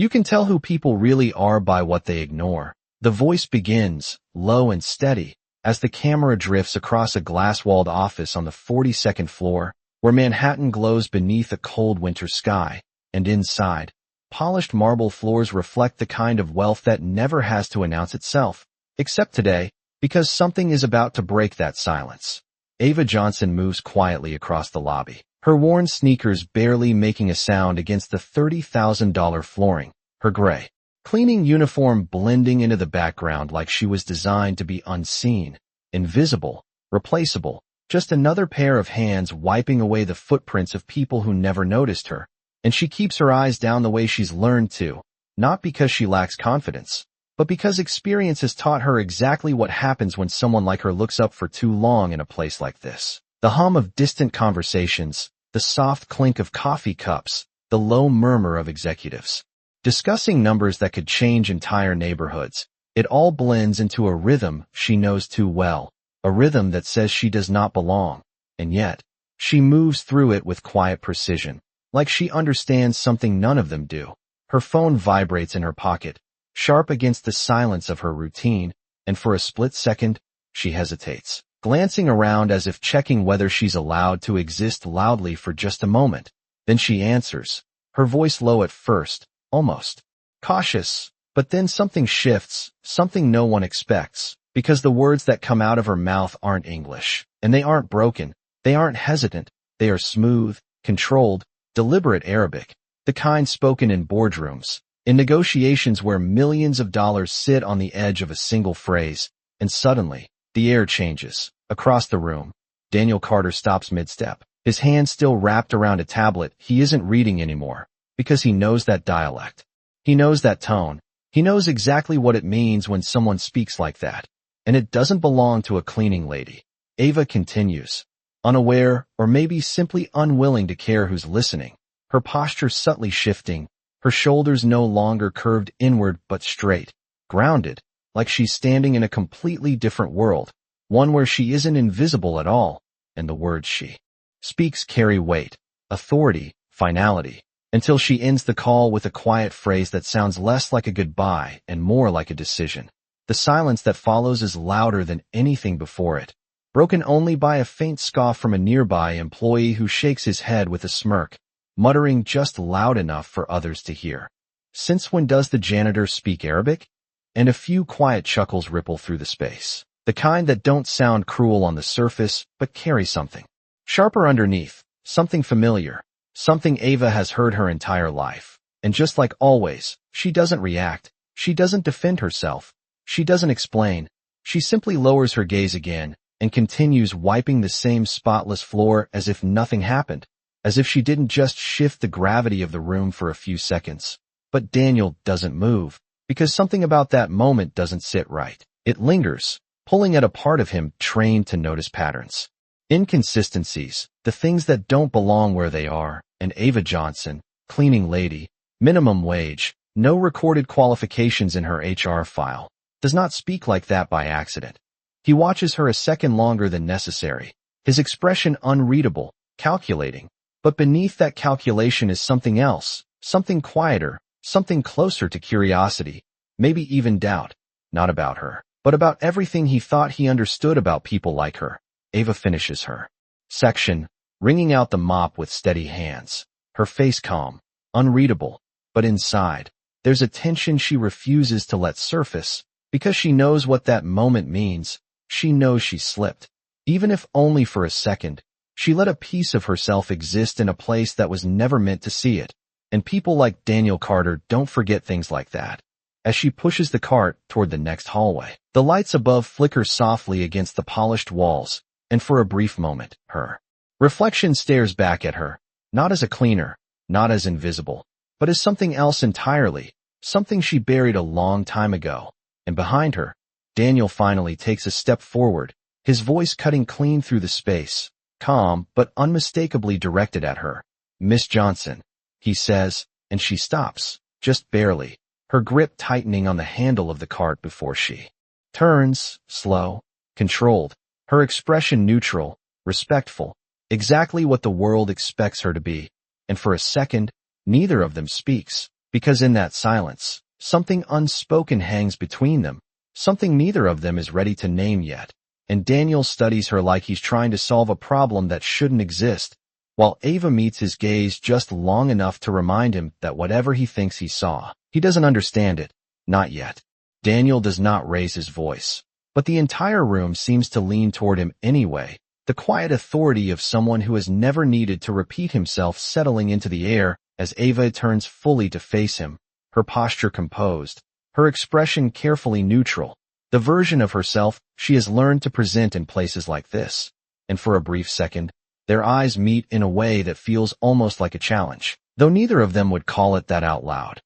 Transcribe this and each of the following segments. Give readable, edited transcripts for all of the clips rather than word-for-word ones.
You can tell who people really are by what they ignore. The voice begins, low and steady, as the camera drifts across a glass-walled office on the 42nd floor, where Manhattan glows beneath a cold winter sky, and inside, polished marble floors reflect the kind of wealth that never has to announce itself, except today, because something is about to break that silence. Ava Johnson moves quietly across the lobby, her worn sneakers barely making a sound against the $30,000 flooring, her gray cleaning uniform blending into the background like she was designed to be unseen, invisible, replaceable, just another pair of hands wiping away the footprints of people who never noticed her. And she keeps her eyes down the way she's learned to, not because she lacks confidence, but because experience has taught her exactly what happens when someone like her looks up for too long in a place like this. The hum of distant conversations, the soft clink of coffee cups, the low murmur of executives discussing numbers that could change entire neighborhoods. It all blends into a rhythm she knows too well, a rhythm that says she does not belong, and yet, she moves through it with quiet precision, like she understands something none of them do. Her phone vibrates in her pocket, sharp against the silence of her routine, and for a split second, she hesitates, glancing around as if checking whether she's allowed to exist loudly for just a moment. Then she answers, her voice low at first, almost cautious, but then something shifts, something no one expects, because the words that come out of her mouth aren't English, and they aren't broken, they aren't hesitant, they are smooth, controlled, deliberate Arabic, the kind spoken in boardrooms, in negotiations where millions of dollars sit on the edge of a single phrase, and suddenly, the air changes. Across the room, Daniel Carter stops mid-step, his hand still wrapped around a tablet. He isn't reading anymore, because he knows that dialect. He knows that tone. He knows exactly what it means when someone speaks like that, and it doesn't belong to a cleaning lady. Ava continues, unaware or maybe simply unwilling to care who's listening, her posture subtly shifting, her shoulders no longer curved inward but straight, grounded, like she's standing in a completely different world, one where she isn't invisible at all, and the words she speaks carry weight, authority, finality, until she ends the call with a quiet phrase that sounds less like a goodbye and more like a decision. The silence that follows is louder than anything before it, broken only by a faint scoff from a nearby employee who shakes his head with a smirk, muttering just loud enough for others to hear. Since when does the janitor speak Arabic? And a few quiet chuckles ripple through the space, the kind that don't sound cruel on the surface but carry something sharper underneath, something familiar, something Ava has heard her entire life. And just like always, she doesn't react, she doesn't defend herself, she doesn't explain, she simply lowers her gaze again and continues wiping the same spotless floor as if nothing happened, as if she didn't just shift the gravity of the room for a few seconds. But Daniel doesn't move, because something about that moment doesn't sit right. It lingers, pulling at a part of him trained to notice patterns, inconsistencies, the things that don't belong where they are. And Ava Johnson, cleaning lady, minimum wage, no recorded qualifications in her HR file, does not speak like that by accident. He watches her a second longer than necessary, his expression unreadable, calculating. But beneath that calculation is something else, something quieter, something closer to curiosity, maybe even doubt, not about her, but about everything he thought he understood about people like her. Ava finishes her section, wringing out the mop with steady hands, her face calm, unreadable, but inside, there's a tension she refuses to let surface, because she knows what that moment means. She knows she slipped. Even if only for a second, she let a piece of herself exist in a place that was never meant to see it. And people like Daniel Carter don't forget things like that. As she pushes the cart toward the next hallway, the lights above flicker softly against the polished walls, and for a brief moment, her reflection stares back at her, not as a cleaner, not as invisible, but as something else entirely, something she buried a long time ago. And behind her, Daniel finally takes a step forward, his voice cutting clean through the space, calm but unmistakably directed at her. "Miss Johnson," he says, and she stops, just barely, her grip tightening on the handle of the cart before she turns, slow, controlled, her expression neutral, respectful, exactly what the world expects her to be. And for a second, neither of them speaks, because in that silence, something unspoken hangs between them, something neither of them is ready to name yet. And Daniel studies her like he's trying to solve a problem that shouldn't exist, while Ava meets his gaze just long enough to remind him that whatever he thinks he saw, he doesn't understand it. Not yet. Daniel does not raise his voice, but the entire room seems to lean toward him anyway, the quiet authority of someone who has never needed to repeat himself settling into the air as Ava turns fully to face him, her posture composed, her expression carefully neutral, the version of herself she has learned to present in places like this. And for a brief second, their eyes meet in a way that feels almost like a challenge, though neither of them would call it that out loud.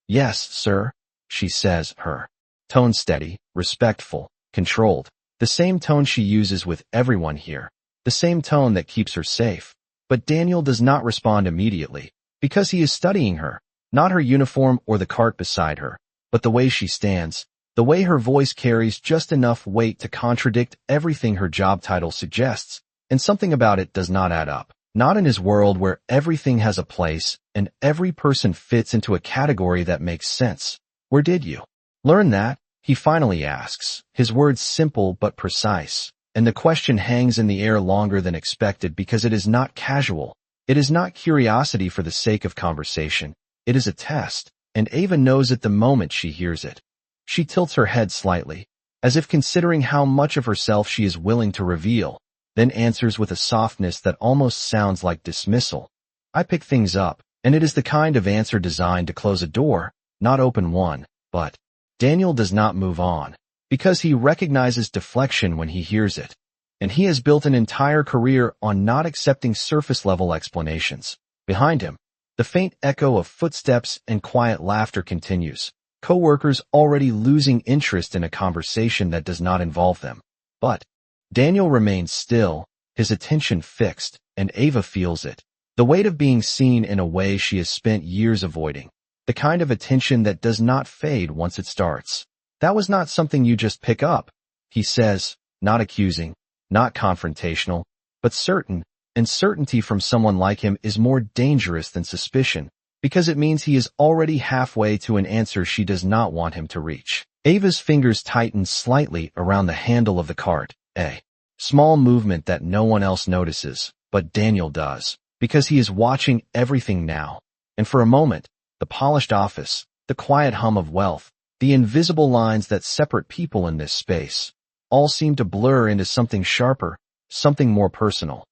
"Yes, sir," she says, her tone steady, respectful, controlled, the same tone she uses with everyone here, the same tone that keeps her safe. But Daniel does not respond immediately, because he is studying her, not her uniform or the cart beside her, but the way she stands, the way her voice carries just enough weight to contradict everything her job title suggests, and something about it does not add up. Not in his world where everything has a place and every person fits into a category that makes sense. "Where did you learn that?" he finally asks, his words simple but precise, and the question hangs in the air longer than expected because it is not casual. It is not curiosity for the sake of conversation. It is a test, and Ava knows it the moment she hears it. She tilts her head slightly, as if considering how much of herself she is willing to reveal, then answers with a softness that almost sounds like dismissal. "I pick things up," and it is the kind of answer designed to close a door, not open one. But Daniel does not move on, because he recognizes deflection when he hears it, and he has built an entire career on not accepting surface-level explanations. Behind him, the faint echo of footsteps and quiet laughter continues, co-workers already losing interest in a conversation that does not involve them. But Daniel remains still, his attention fixed, and Ava feels it, the weight of being seen in a way she has spent years avoiding, the kind of attention that does not fade once it starts. "That was not something you just pick up," he says, not accusing, not confrontational, but certain, and certainty from someone like him is more dangerous than suspicion, because it means he is already halfway to an answer she does not want him to reach. Ava's fingers tighten slightly around the handle of the cart, a small movement that no one else notices, but Daniel does, because he is watching everything now. And for a moment, the polished office, the quiet hum of wealth, the invisible lines that separate people in this space, all seem to blur into something sharper, something more personal.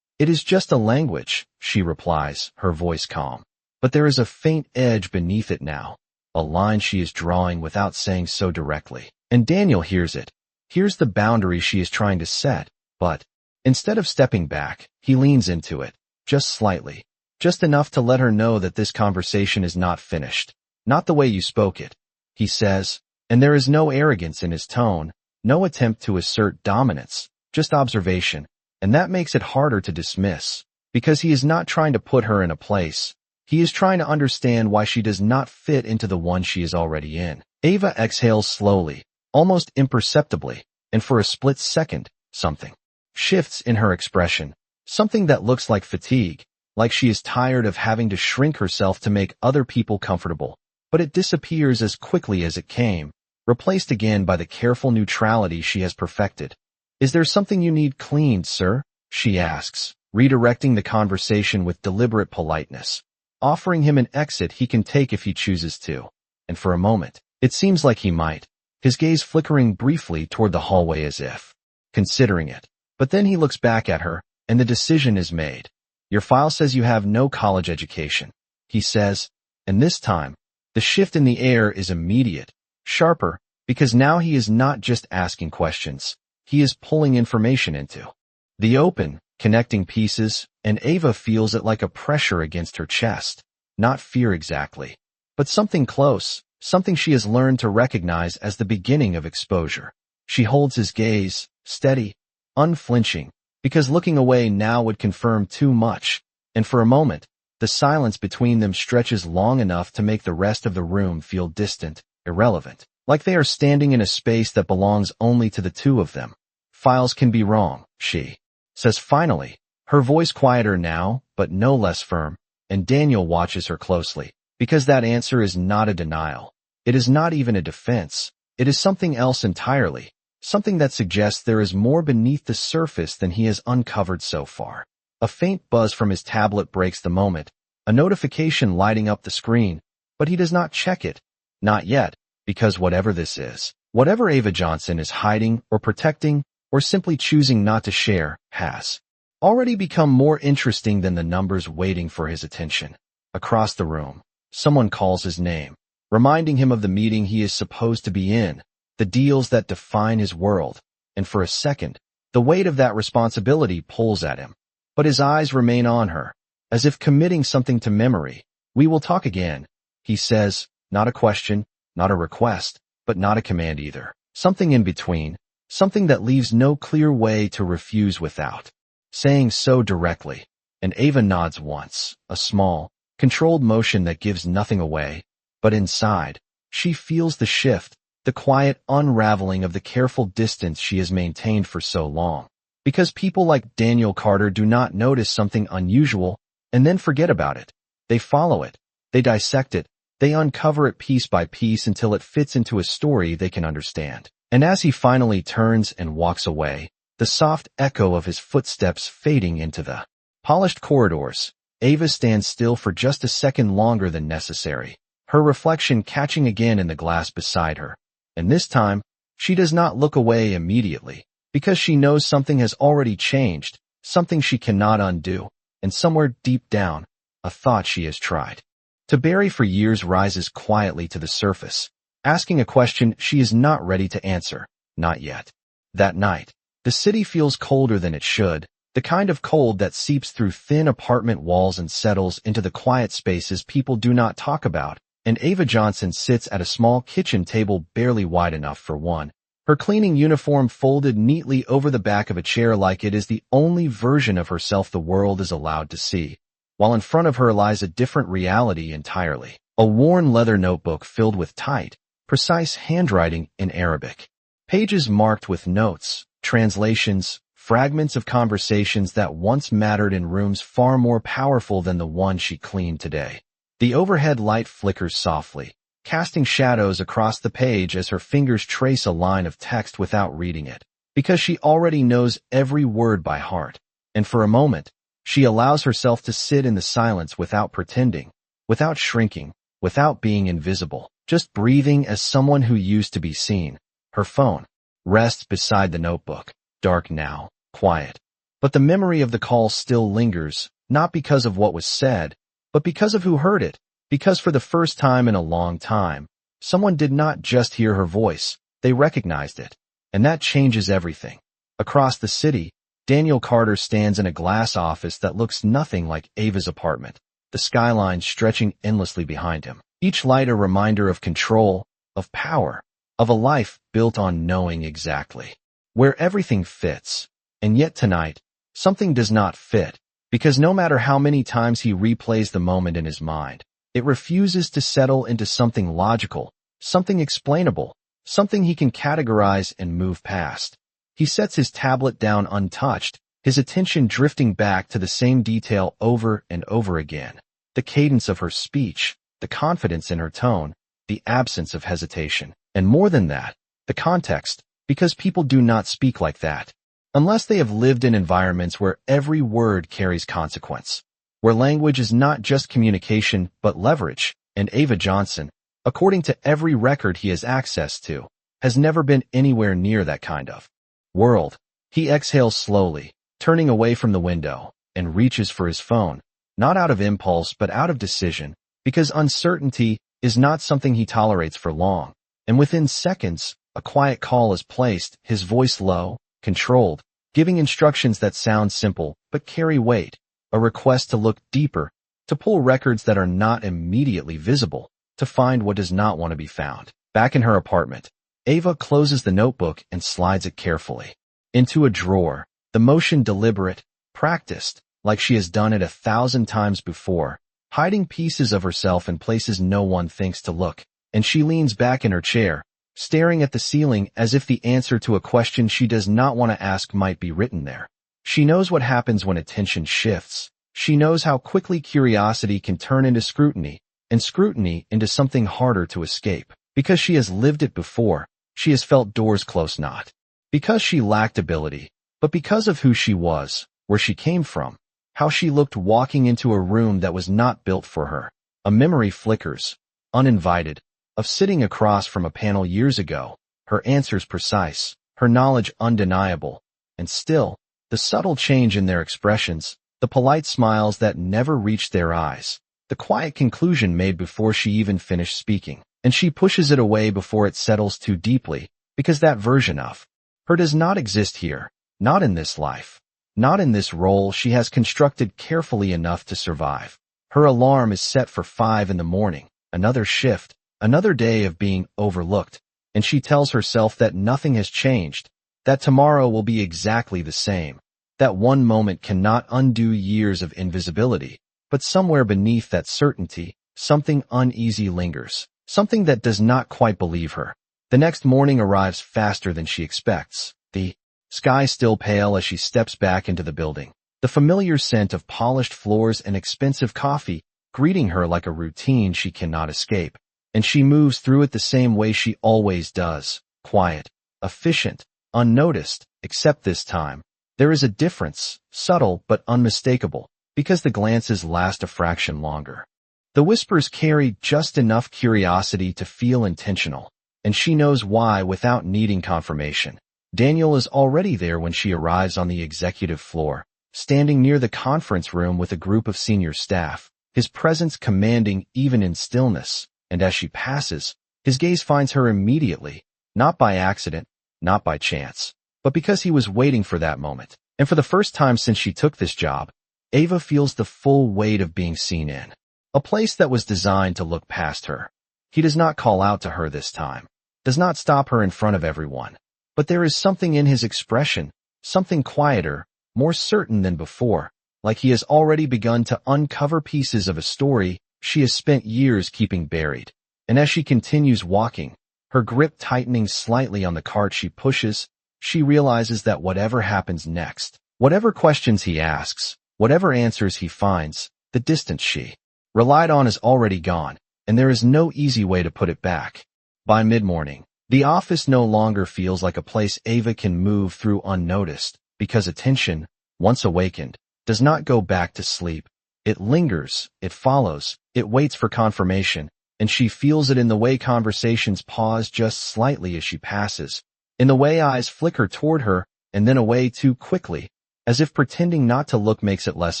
"It is just a language," she replies, her voice calm. But there is a faint edge beneath it now, a line she is drawing without saying so directly. And Daniel hears it, hears the boundary she is trying to set, but instead of stepping back, he leans into it, just slightly, just enough to let her know that this conversation is not finished. "Not the way you spoke it," he says, and there is no arrogance in his tone, no attempt to assert dominance, just observation, and that makes it harder to dismiss, because he is not trying to put her in a place. He is trying to understand why she does not fit into the one she is already in. Ava exhales slowly, almost imperceptibly, and for a split second, something shifts in her expression, something that looks like fatigue, like she is tired of having to shrink herself to make other people comfortable. But it disappears as quickly as it came, replaced again by the careful neutrality she has perfected. "Is there something you need cleaned, sir?" she asks, redirecting the conversation with deliberate politeness, offering him an exit he can take if he chooses to. And for a moment, it seems like he might, his gaze flickering briefly toward the hallway as if considering it. But then he looks back at her, and the decision is made. "Your file says you have no college education," he says, and this time, the shift in the air is immediate, sharper, because now he is not just asking questions, he is pulling information into the open, connecting pieces, and Ava feels it like a pressure against her chest. Not fear exactly, but something close, something she has learned to recognize as the beginning of exposure. She holds his gaze, steady, unflinching, because looking away now would confirm too much, and for a moment, the silence between them stretches long enough to make the rest of the room feel distant, irrelevant, like they are standing in a space that belongs only to the two of them. "Files can be wrong," she says finally, her voice quieter now, but no less firm, and Daniel watches her closely, Because that answer is not a denial. It is not even a defense. It is something else entirely. Something that suggests there is more beneath the surface than he has uncovered so far. A faint buzz from his tablet breaks the moment, a notification lighting up the screen, but he does not check it. Not yet, because whatever this is, whatever Ava Johnson is hiding or protecting or simply choosing not to share, has already become more interesting than the numbers waiting for his attention. Across the room, someone calls his name, reminding him of the meeting he is supposed to be in, the deals that define his world, and for a second, the weight of that responsibility pulls at him. But his eyes remain on her, as if committing something to memory. "We will talk again," he says, not a question, not a request, but not a command either. Something in between, something that leaves no clear way to refuse without saying so directly. And Ava nods once, a small, controlled motion that gives nothing away, but inside, she feels the shift, the quiet unraveling of the careful distance she has maintained for so long. Because people like Daniel Carter do not notice something unusual and then forget about it. They follow it, they dissect it, they uncover it piece by piece until it fits into a story they can understand. And as he finally turns and walks away, the soft echo of his footsteps fading into the polished corridors, Ava stands still for just a second longer than necessary, her reflection catching again in the glass beside her. And this time, she does not look away immediately, because she knows something has already changed, something she cannot undo, and somewhere deep down, a thought she has tried to bury for years rises quietly to the surface, asking a question she is not ready to answer, not yet. That night, the city feels colder than it should, the kind of cold that seeps through thin apartment walls and settles into the quiet spaces people do not talk about, and Ava Johnson sits at a small kitchen table barely wide enough for one, her cleaning uniform folded neatly over the back of a chair like it is the only version of herself the world is allowed to see, while in front of her lies a different reality entirely, a worn leather notebook filled with tight, precise handwriting in Arabic, pages marked with notes, translations, fragments of conversations that once mattered in rooms far more powerful than the one she cleaned today. The overhead light flickers softly, casting shadows across the page as her fingers trace a line of text without reading it, because she already knows every word by heart. And for a moment, she allows herself to sit in the silence without pretending, without shrinking, without being invisible, just breathing as someone who used to be seen. Her phone rests beside the notebook, dark now, quiet. But the memory of the call still lingers, not because of what was said, but because of who heard it, because for the first time in a long time, someone did not just hear her voice, they recognized it. And that changes everything. Across the city, Daniel Carter stands in a glass office that looks nothing like Ava's apartment, the skyline stretching endlessly behind him, each light a reminder of control, of power, of a life built on knowing exactly where everything fits. And yet tonight, something does not fit, because no matter how many times he replays the moment in his mind, it refuses to settle into something logical, something explainable, something he can categorize and move past. He sets his tablet down untouched, his attention drifting back to the same detail over and over again. The cadence of her speech, the confidence in her tone, the absence of hesitation. And more than that, the context, because people do not speak like that, unless they have lived in environments where every word carries consequence, where language is not just communication but leverage. And Ava Johnson, according to every record he has access to, has never been anywhere near that kind of world. He exhales slowly, turning away from the window, and reaches for his phone, not out of impulse but out of decision, because uncertainty is not something he tolerates for long. And within seconds, a quiet call is placed, his voice low, controlled, giving instructions that sound simple but carry weight, a request to look deeper, to pull records that are not immediately visible, to find what does not want to be found. Back in her apartment, Ava closes the notebook and slides it carefully into a drawer, the motion deliberate, practiced, like she has done it 1,000 times before, hiding pieces of herself in places no one thinks to look. And she leans back in her chair, staring at the ceiling as if the answer to a question she does not want to ask might be written there. She knows what happens when attention shifts. She knows how quickly curiosity can turn into scrutiny, and scrutiny into something harder to escape. Because she has lived it before, she has felt doors close not because she lacked ability, but because of who she was, where she came from, how she looked walking into a room that was not built for her. A memory flickers, uninvited, of sitting across from a panel years ago, her answers precise, her knowledge undeniable, and still, the subtle change in their expressions, the polite smiles that never reached their eyes, the quiet conclusion made before she even finished speaking, and she pushes it away before it settles too deeply, because that version of her does not exist here, not in this life, not in this role she has constructed carefully enough to survive. Her alarm is set for 5 in the morning, another shift, another day of being overlooked, and she tells herself that nothing has changed, that tomorrow will be exactly the same, that one moment cannot undo years of invisibility, but somewhere beneath that certainty, something uneasy lingers, something that does not quite believe her. The next morning arrives faster than she expects, the sky still pale as she steps back into the building, the familiar scent of polished floors and expensive coffee greeting her like a routine she cannot escape. And she moves through it the same way she always does, quiet, efficient, unnoticed, except this time. There is a difference, subtle but unmistakable, because the glances last a fraction longer. The whispers carry just enough curiosity to feel intentional, and she knows why without needing confirmation. Daniel is already there when she arrives on the executive floor, standing near the conference room with a group of senior staff, his presence commanding even in stillness. And as she passes, his gaze finds her immediately, not by accident, not by chance, but because he was waiting for that moment. And for the first time since she took this job, Ava feels the full weight of being seen in a place that was designed to look past her. He does not call out to her this time, does not stop her in front of everyone, but there is something in his expression, something quieter, more certain than before, like he has already begun to uncover pieces of a story she has spent years keeping buried. And as she continues walking, her grip tightening slightly on the cart she pushes, she realizes that whatever happens next, whatever questions he asks, whatever answers he finds, the distance she relied on is already gone, and there is no easy way to put it back. By mid-morning, the office no longer feels like a place Ava can move through unnoticed, because attention, once awakened, does not go back to sleep. It lingers, it follows, it waits for confirmation, and she feels it in the way conversations pause just slightly as she passes, in the way eyes flicker toward her and then away too quickly, as if pretending not to look makes it less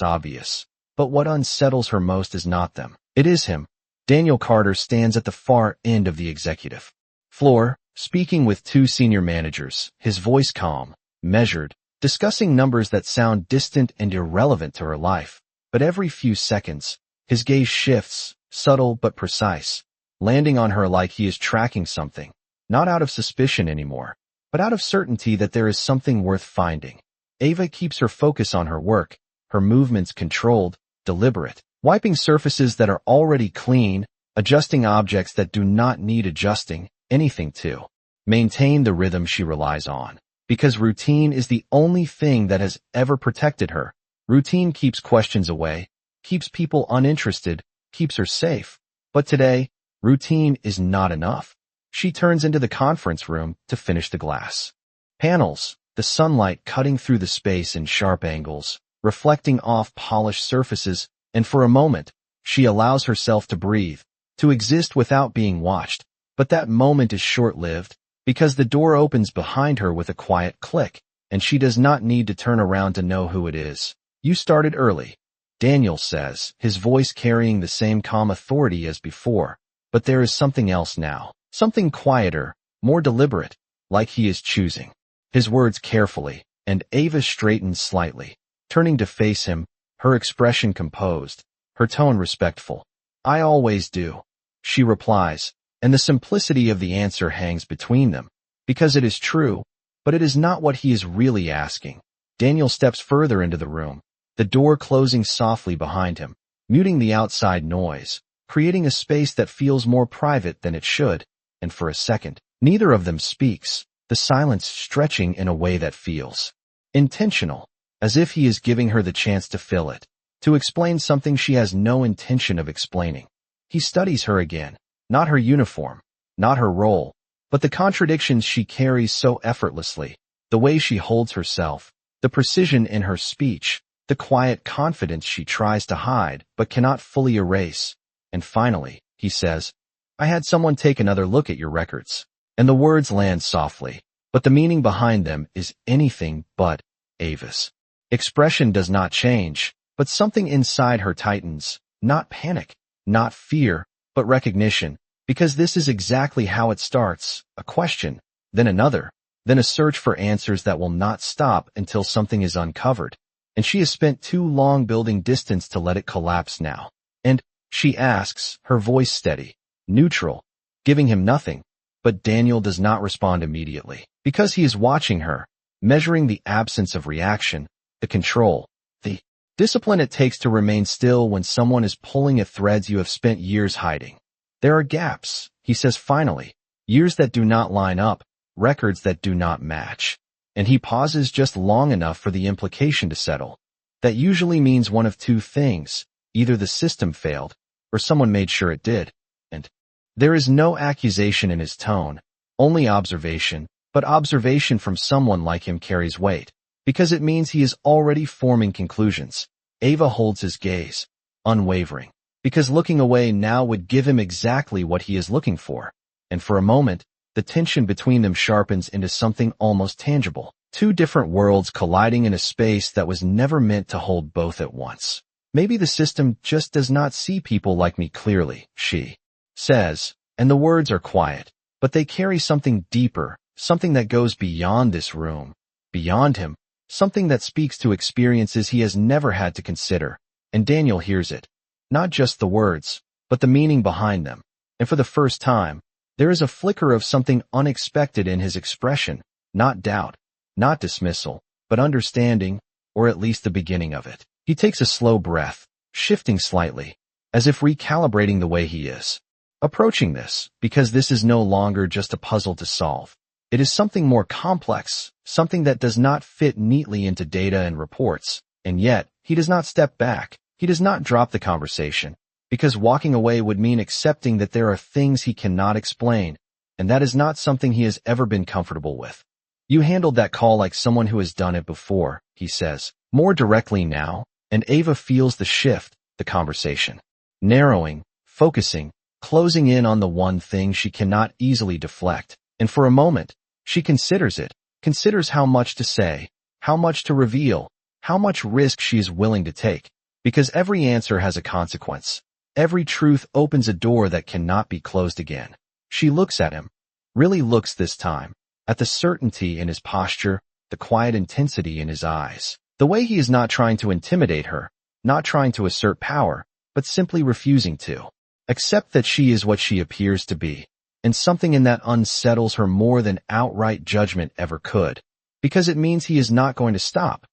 obvious. But what unsettles her most is not them. It is him. Daniel Carter stands at the far end of the executive floor, speaking with 2 senior managers, his voice calm, measured, discussing numbers that sound distant and irrelevant to her life. But every few seconds, his gaze shifts, subtle but precise, landing on her like he is tracking something, not out of suspicion anymore, but out of certainty that there is something worth finding. Ava keeps her focus on her work, her movements controlled, deliberate, wiping surfaces that are already clean, adjusting objects that do not need adjusting, anything to maintain the rhythm she relies on. Because routine is the only thing that has ever protected her. Routine keeps questions away, keeps people uninterested, keeps her safe. But today, routine is not enough. She turns into the conference room to finish the glass panels, the sunlight cutting through the space in sharp angles, reflecting off polished surfaces, and for a moment, she allows herself to breathe, to exist without being watched. But that moment is short-lived, because the door opens behind her with a quiet click, and she does not need to turn around to know who it is. "You started early," Daniel says, his voice carrying the same calm authority as before. But there is something else now, something quieter, more deliberate, like he is choosing his words carefully, and Ava straightens slightly, turning to face him, her expression composed, her tone respectful. "I always do," she replies, and the simplicity of the answer hangs between them, because it is true, but it is not what he is really asking. Daniel steps further into the room, the door closing softly behind him, muting the outside noise, creating a space that feels more private than it should, and for a second, neither of them speaks, the silence stretching in a way that feels intentional, as if he is giving her the chance to fill it, to explain something she has no intention of explaining. He studies her again, not her uniform, not her role, but the contradictions she carries so effortlessly, the way she holds herself, the precision in her speech, the quiet confidence she tries to hide but cannot fully erase. And finally, he says, I had someone take another look at your records. And the words land softly, but the meaning behind them is anything but. Ava's expression does not change, but something inside her tightens, not panic, not fear, but recognition, because this is exactly how it starts, a question, then another, then a search for answers that will not stop until something is uncovered. And she has spent too long building distance to let it collapse now. And she asks, her voice steady, neutral, giving him nothing. But Daniel does not respond immediately, because he is watching her, measuring the absence of reaction, the control, the discipline it takes to remain still when someone is pulling at threads you have spent years hiding. There are gaps, he says finally, years that do not line up, records that do not match. And he pauses just long enough for the implication to settle. That usually means one of two things, either the system failed, or someone made sure it did. And there is no accusation in his tone, only observation, but observation from someone like him carries weight, because it means he is already forming conclusions. Ava holds his gaze, unwavering, because looking away now would give him exactly what he is looking for. And for a moment, the tension between them sharpens into something almost tangible. Two different worlds colliding in a space that was never meant to hold both at once. Maybe the system just does not see people like me clearly, she says, and the words are quiet, but they carry something deeper, something that goes beyond this room, beyond him, something that speaks to experiences he has never had to consider. And Daniel hears it. Not just the words, but the meaning behind them. And for the first time, there is a flicker of something unexpected in his expression, not doubt, not dismissal, but understanding, or at least the beginning of it. He takes a slow breath, shifting slightly, as if recalibrating the way he is approaching this, because this is no longer just a puzzle to solve. It is something more complex, something that does not fit neatly into data and reports. And yet, he does not step back. He does not drop the conversation, because walking away would mean accepting that there are things he cannot explain, and that is not something he has ever been comfortable with. You handled that call like someone who has done it before, he says, more directly now, and Ava feels the shift, the conversation. Narrowing, focusing, closing in on the one thing she cannot easily deflect, and for a moment, she considers it, considers how much to say, how much to reveal, how much risk she is willing to take, because every answer has a consequence. Every truth opens a door that cannot be closed again. She looks at him, really looks this time, at the certainty in his posture, the quiet intensity in his eyes, the way he is not trying to intimidate her, not trying to assert power, but simply refusing to accept that she is what she appears to be. And something in that unsettles her more than outright judgment ever could, because it means he is not going to stop.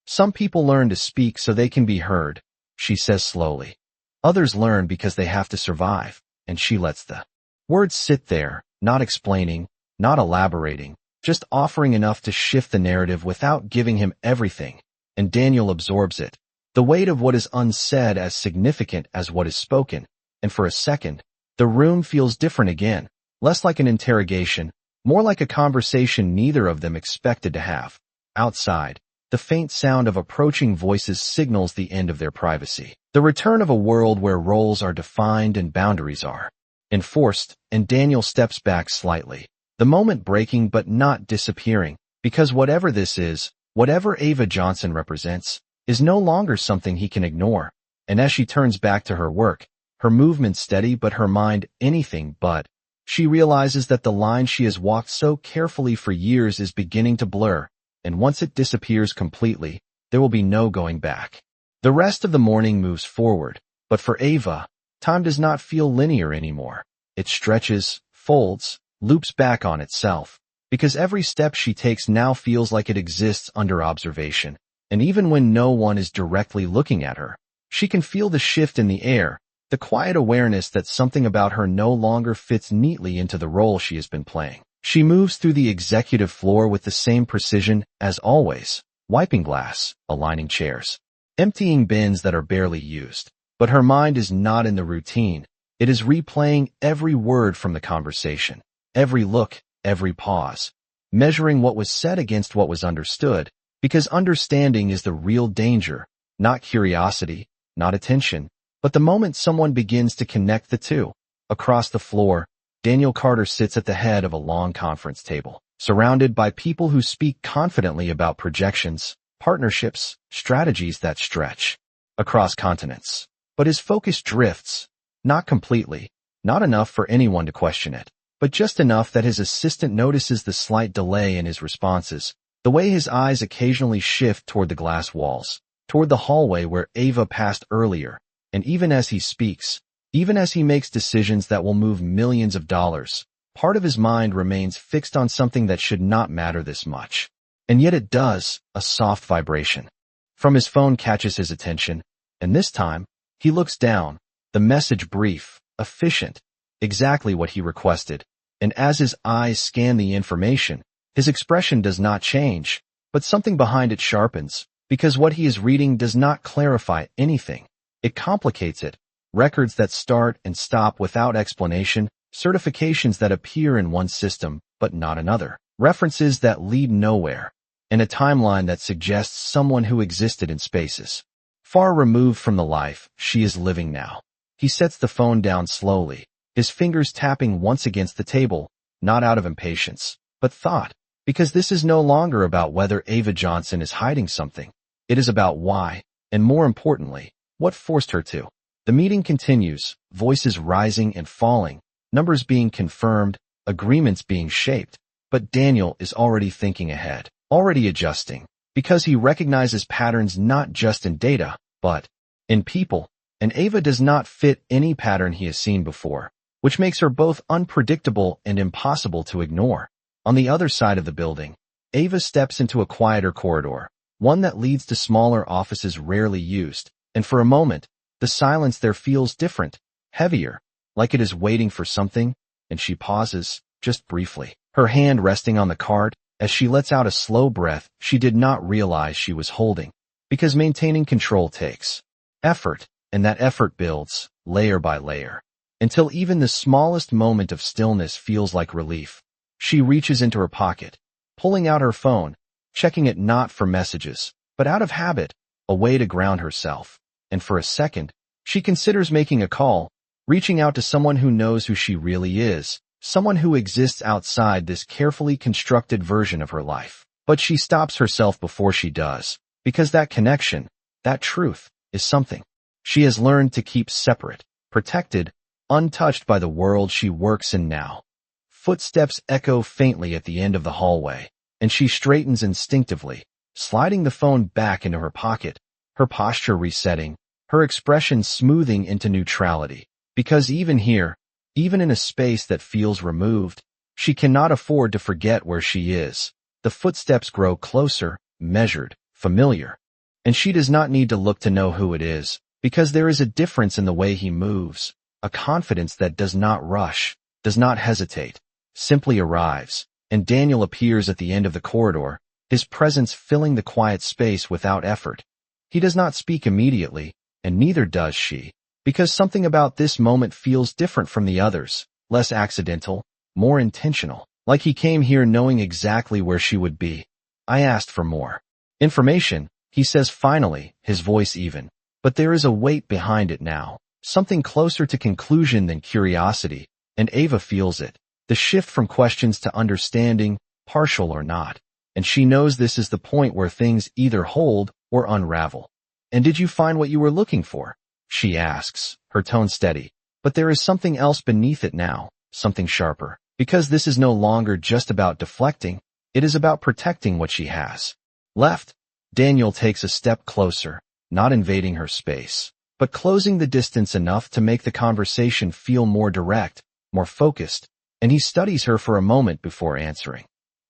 Some people learn to speak so they can be heard, she says slowly. Others learn because they have to survive, and she lets the words sit there, not explaining, not elaborating, just offering enough to shift the narrative without giving him everything. And Daniel absorbs it, the weight of what is unsaid as significant as what is spoken. And for a second, the room feels different again, less like an interrogation, more like a conversation neither of them expected to have. Outside, the faint sound of approaching voices signals the end of their privacy, the return of a world where roles are defined and boundaries are enforced. And Daniel steps back slightly, the moment breaking but not disappearing, because whatever this is, whatever Ava Johnson represents, is no longer something he can ignore. And as she turns back to her work, her movement steady but her mind anything but, she realizes that the line she has walked so carefully for years is beginning to blur, and once it disappears completely, there will be no going back. The rest of the morning moves forward, but for Ava, time does not feel linear anymore. It stretches, folds, loops back on itself, because every step she takes now feels like it exists under observation, and even when no one is directly looking at her, she can feel the shift in the air, the quiet awareness that something about her no longer fits neatly into the role she has been playing. She moves through the executive floor with the same precision as always, wiping glass, aligning chairs, emptying bins that are barely used. But her mind is not in the routine. It is replaying every word from the conversation, every look, every pause, measuring what was said against what was understood, because understanding is the real danger, not curiosity, not attention, but the moment someone begins to connect the two. Across the floor, Daniel Carter sits at the head of a long conference table, surrounded by people who speak confidently about projections, partnerships, strategies that stretch across continents. But his focus drifts, not completely, not enough for anyone to question it, but just enough that his assistant notices the slight delay in his responses, the way his eyes occasionally shift toward the glass walls, toward the hallway where Ava passed earlier, and even as he speaks, even as he makes decisions that will move millions of dollars, part of his mind remains fixed on something that should not matter this much. And yet it does, a soft vibration from his phone catches his attention, and this time, he looks down, the message brief, efficient, exactly what he requested, and as his eyes scan the information, his expression does not change, but something behind it sharpens, because what he is reading does not clarify anything. It complicates it. Records that start and stop without explanation, certifications that appear in one system but not another, references that lead nowhere, and a timeline that suggests someone who existed in spaces far removed from the life she is living now. He sets the phone down slowly, his fingers tapping once against the table, not out of impatience, but thought, because this is no longer about whether Ava Johnson is hiding something. It is about why, and more importantly, what forced her to. The meeting continues, voices rising and falling, numbers being confirmed, agreements being shaped, but Daniel is already thinking ahead, already adjusting, because he recognizes patterns not just in data, but in people, and Ava does not fit any pattern he has seen before, which makes her both unpredictable and impossible to ignore. On the other side of the building, Ava steps into a quieter corridor, one that leads to smaller offices rarely used, and for a moment, the silence there feels different, heavier, like it is waiting for something, and she pauses, just briefly, her hand resting on the cart, as she lets out a slow breath she did not realize she was holding, because maintaining control takes effort, and that effort builds, layer by layer, until even the smallest moment of stillness feels like relief. She reaches into her pocket, pulling out her phone, checking it not for messages, but out of habit, a way to ground herself, and for a second, she considers making a call, reaching out to someone who knows who she really is, someone who exists outside this carefully constructed version of her life. But she stops herself before she does, because that connection, that truth, is something she has learned to keep separate, protected, untouched by the world she works in now. Footsteps echo faintly at the end of the hallway, and she straightens instinctively, sliding the phone back into her pocket, her posture resetting, her expression smoothing into neutrality, because even here, even in a space that feels removed, she cannot afford to forget where she is. The footsteps grow closer, measured, familiar, and she does not need to look to know who it is, because there is a difference in the way he moves, a confidence that does not rush, does not hesitate, simply arrives, and Daniel appears at the end of the corridor, his presence filling the quiet space without effort. He does not speak immediately, and neither does she, because something about this moment feels different from the others, less accidental, more intentional, like he came here knowing exactly where she would be. I asked for more information, he says finally, his voice even, but there is a weight behind it now, something closer to conclusion than curiosity, and Ava feels it, the shift from questions to understanding, partial or not, and she knows this is the point where things either hold or unravel. And did you find what you were looking for? She asks, her tone steady, but there is something else beneath it now, something sharper, because this is no longer just about deflecting, it is about protecting what she has left. Daniel takes a step closer, not invading her space, but closing the distance enough to make the conversation feel more direct, more focused, and he studies her for a moment before answering.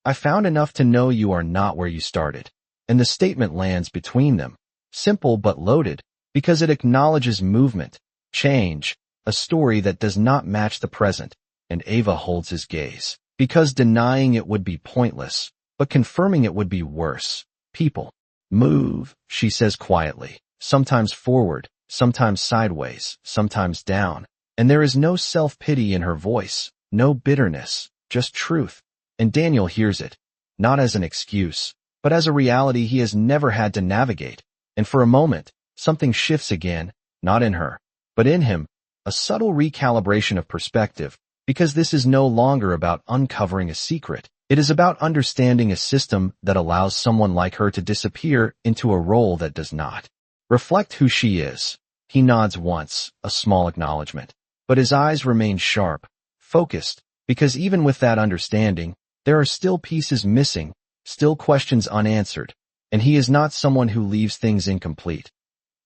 I found enough to know you are not where you started, and the statement lands between them, simple but loaded, because it acknowledges movement, change, a story that does not match the present, and Ava holds his gaze, because denying it would be pointless, but confirming it would be worse. People move, she says quietly, sometimes forward, sometimes sideways, sometimes down, And there is no self-pity in her voice, no bitterness, just truth. And Daniel hears it, not as an excuse, but as a reality he has never had to navigate. And for a moment, something shifts again, not in her, but in him, a subtle recalibration of perspective, because this is no longer about uncovering a secret. It is about understanding a system that allows someone like her to disappear into a role that does not reflect who she is. He nods once, a small acknowledgement, but his eyes remain sharp, focused, because even with that understanding, there are still pieces missing, still questions unanswered, and he is not someone who leaves things incomplete.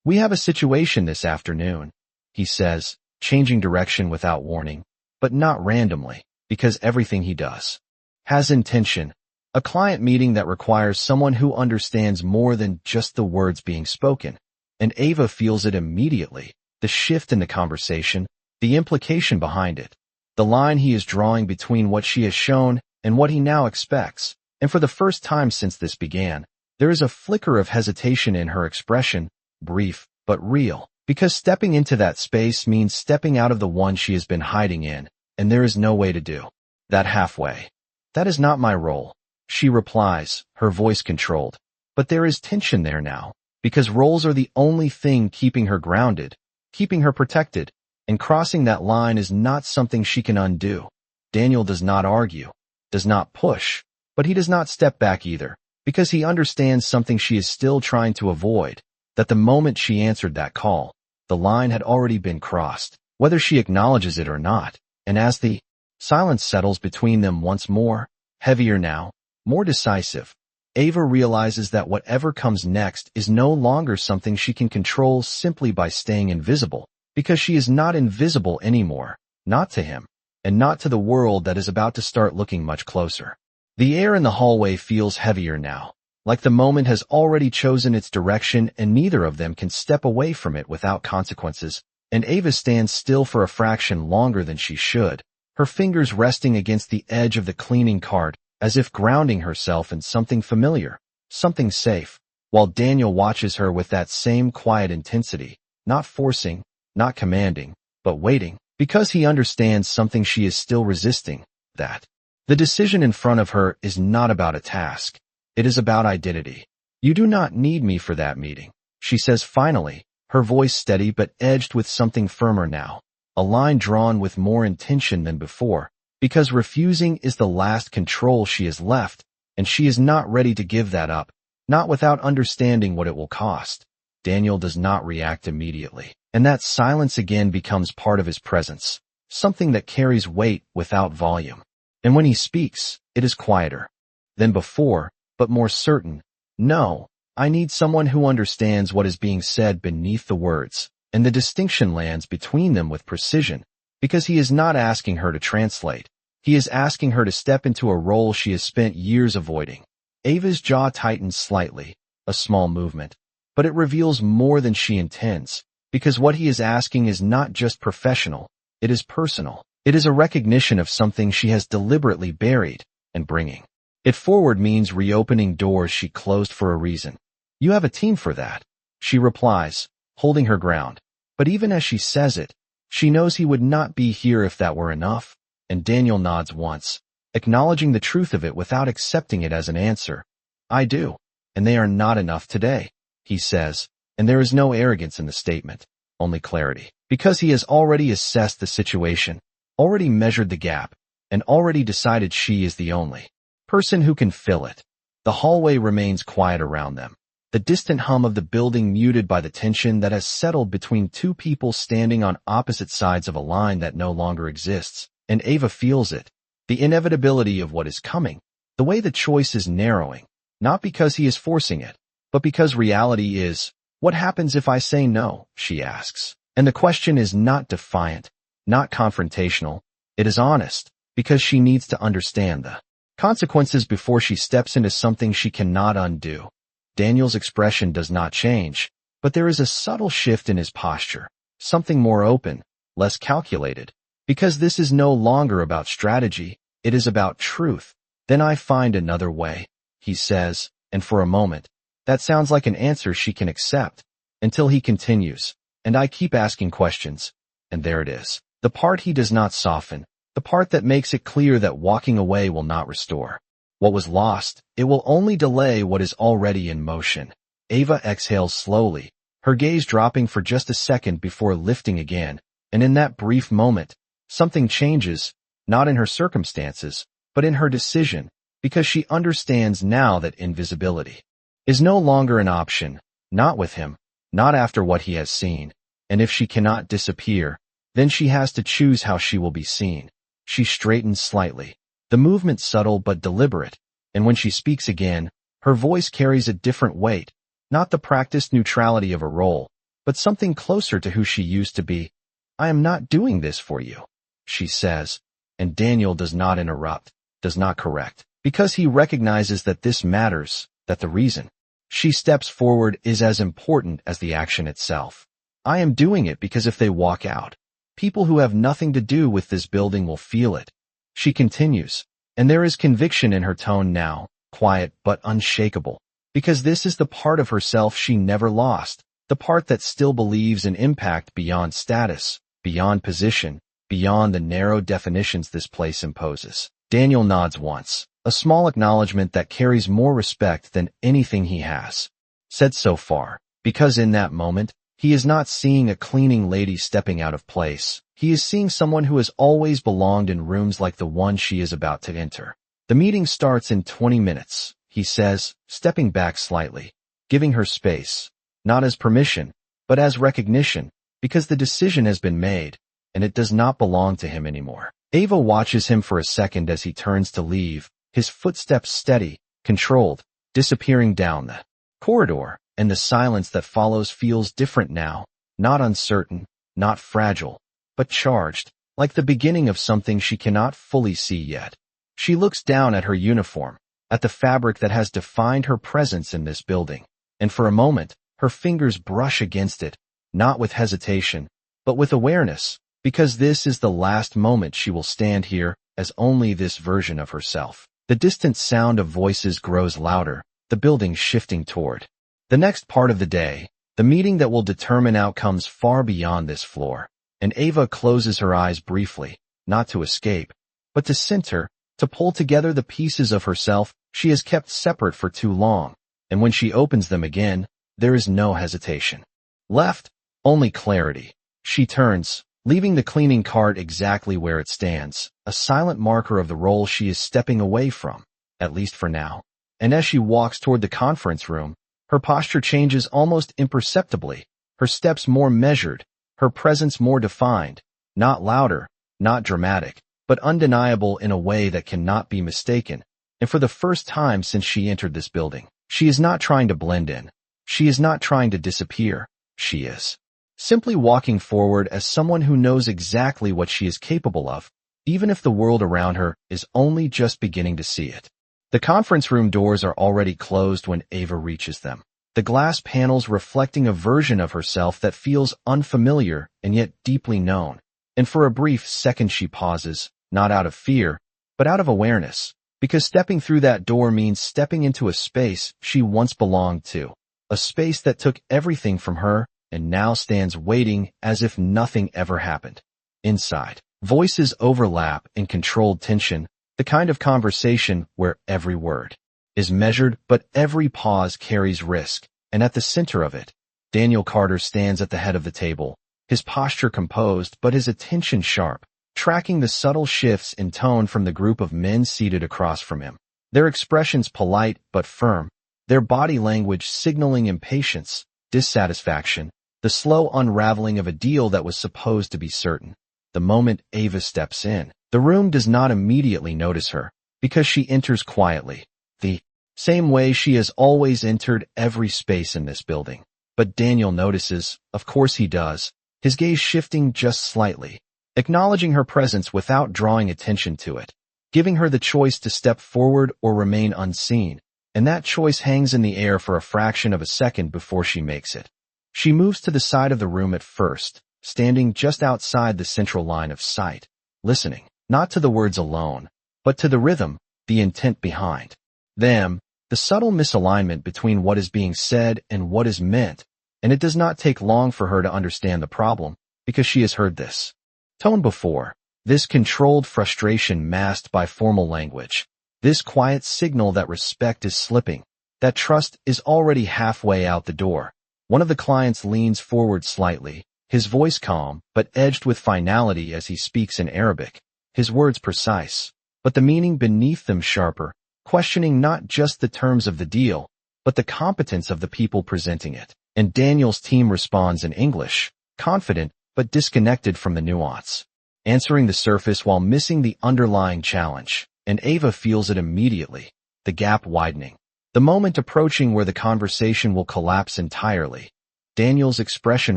We have a situation this afternoon, he says, changing direction without warning, but not randomly, because everything he does has intention. A client meeting that requires someone who understands more than just the words being spoken. And Ava feels it immediately, the shift in the conversation, the implication behind it, the line he is drawing between what she has shown and what he now expects. And for the first time since this began, there is a flicker of hesitation in her expression, brief but real, because stepping into that space means stepping out of the one she has been hiding in, and there is no way to do that halfway. That is not my role, she replies, her voice controlled. But there is tension there now, because roles are the only thing keeping her grounded, keeping her protected, and crossing that line is not something she can undo. Daniel does not argue, does not push, but he does not step back either, because he understands something she is still trying to avoid, that the moment she answered that call, the line had already been crossed, whether she acknowledges it or not. And as the silence settles between them once more, heavier now, more decisive, Ava realizes that whatever comes next is no longer something she can control simply by staying invisible, because she is not invisible anymore, not to him, and not to the world that is about to start looking much closer. The air in the hallway feels heavier now, like the moment has already chosen its direction and neither of them can step away from it without consequences, and Ava stands still for a fraction longer than she should, her fingers resting against the edge of the cleaning cart, as if grounding herself in something familiar, something safe, while Daniel watches her with that same quiet intensity, not forcing, not commanding, but waiting, because he understands something she is still resisting, that the decision in front of her is not about a task. It is about identity. You do not need me for that meeting, she says finally, her voice steady but edged with something firmer now, a line drawn with more intention than before, because refusing is the last control she has left, and she is not ready to give that up, not without understanding what it will cost. Daniel does not react immediately, and that silence again becomes part of his presence, something that carries weight without volume. And when he speaks, it is quieter than before, but more certain. No, I need someone who understands what is being said beneath the words, and the distinction lands between them with precision, because he is not asking her to translate. He is asking her to step into a role she has spent years avoiding. Ava's jaw tightens slightly, a small movement, but it reveals more than she intends, because what he is asking is not just professional, it is personal. It is a recognition of something she has deliberately buried, and bringing it forward means reopening doors she closed for a reason. You have a team for that, she replies, holding her ground. But even as she says it, she knows he would not be here if that were enough, and Daniel nods once, acknowledging the truth of it without accepting it as an answer. I do, and they are not enough today, he says, and there is no arrogance in the statement, only clarity, because he has already assessed the situation, already measured the gap, and already decided she is the only person who can fill it. The hallway remains quiet around them, the distant hum of the building muted by the tension that has settled between two people standing on opposite sides of a line that no longer exists, and Ava feels it, the inevitability of what is coming, the way the choice is narrowing, not because he is forcing it, but because reality is, what happens if I say no, she asks. And the question is not defiant, not confrontational, it is honest, because she needs to understand the consequences before she steps into something she cannot undo. Daniel's expression does not change, but there is a subtle shift in his posture, something more open, less calculated, because this is no longer about strategy, it is about truth. Then I find another way, he says, and for a moment, that sounds like an answer she can accept, until he continues, and I keep asking questions, and there it is. the part he does not soften, the part that makes it clear that walking away will not restore what was lost. It will only delay what is already in motion. Ava exhales slowly, her gaze dropping for just a second before lifting again, and in that brief moment, something changes, not in her circumstances, but in her decision, because she understands now that invisibility is no longer an option, not with him, not after what he has seen, and if she cannot disappear, then she has to choose how she will be seen. She straightens slightly, the movement subtle but deliberate, and when she speaks again, her voice carries a different weight, not the practiced neutrality of a role, but something closer to who she used to be. I am not doing this for you, she says, and Daniel does not interrupt, does not correct, because he recognizes that this matters, that the reason she steps forward is as important as the action itself. I am doing it because if they walk out, people who have nothing to do with this building will feel it. She continues, and there is conviction in her tone now, quiet but unshakable, because this is the part of herself she never lost, the part that still believes in impact beyond status, beyond position, beyond the narrow definitions this place imposes. Daniel nods once, a small acknowledgement that carries more respect than anything he has said so far, because in that moment, he is not seeing a cleaning lady stepping out of place. He is seeing someone who has always belonged in rooms like the one she is about to enter. The meeting starts in 20 minutes, he says, stepping back slightly, giving her space, not as permission, but as recognition, because the decision has been made, and it does not belong to him anymore. Ava watches him for a second as he turns to leave, his footsteps steady, controlled, disappearing down the corridor, and the silence that follows feels different now, not uncertain, not fragile, but charged, like the beginning of something she cannot fully see yet. She looks down at her uniform, at the fabric that has defined her presence in this building, and for a moment, her fingers brush against it, not with hesitation, but with awareness, because this is the last moment she will stand here as only this version of herself. The distant sound of voices grows louder, the building shifting toward the next part of the day, the meeting that will determine outcomes far beyond this floor. And Ava closes her eyes briefly, not to escape, but to center, to pull together the pieces of herself she has kept separate for too long. And when she opens them again, there is no hesitation left, only clarity. She turns, leaving the cleaning cart exactly where it stands, a silent marker of the role she is stepping away from, at least for now. And as she walks toward the conference room, her posture changes almost imperceptibly, her steps more measured, her presence more defined, not louder, not dramatic, but undeniable in a way that cannot be mistaken. And for the first time since she entered this building, she is not trying to blend in. She is not trying to disappear. She is simply walking forward as someone who knows exactly what she is capable of, even if the world around her is only just beginning to see it. The conference room doors are already closed when Ava reaches them, the glass panels reflecting a version of herself that feels unfamiliar and yet deeply known. And for a brief second she pauses, not out of fear, but out of awareness, because stepping through that door means stepping into a space she once belonged to, a space that took everything from her and now stands waiting as if nothing ever happened. Inside, voices overlap in controlled tension, the kind of conversation where every word is measured but every pause carries risk, and at the center of it, Daniel Carter stands at the head of the table, his posture composed but his attention sharp, tracking the subtle shifts in tone from the group of men seated across from him, their expressions polite but firm, their body language signaling impatience, dissatisfaction, the slow unraveling of a deal that was supposed to be certain. The moment Ava steps in, the room does not immediately notice her, because she enters quietly, the same way she has always entered every space in this building. But Daniel notices, of course he does, his gaze shifting just slightly, acknowledging her presence without drawing attention to it, giving her the choice to step forward or remain unseen, and that choice hangs in the air for a fraction of a second before she makes it. She moves to the side of the room at first, standing just outside the central line of sight, listening, not to the words alone, but to the rhythm, the intent behind them, the subtle misalignment between what is being said and what is meant, and it does not take long for her to understand the problem, because she has heard this tone before. This controlled frustration masked by formal language. This quiet signal that respect is slipping, that trust is already halfway out the door. One of the clients leans forward slightly, his voice calm but edged with finality as he speaks in Arabic, his words precise, but the meaning beneath them sharper, questioning not just the terms of the deal, but the competence of the people presenting it. And Daniel's team responds in English, confident but disconnected from the nuance, answering the surface while missing the underlying challenge. And Ava feels it immediately, the gap widening, the moment approaching where the conversation will collapse entirely. Daniel's expression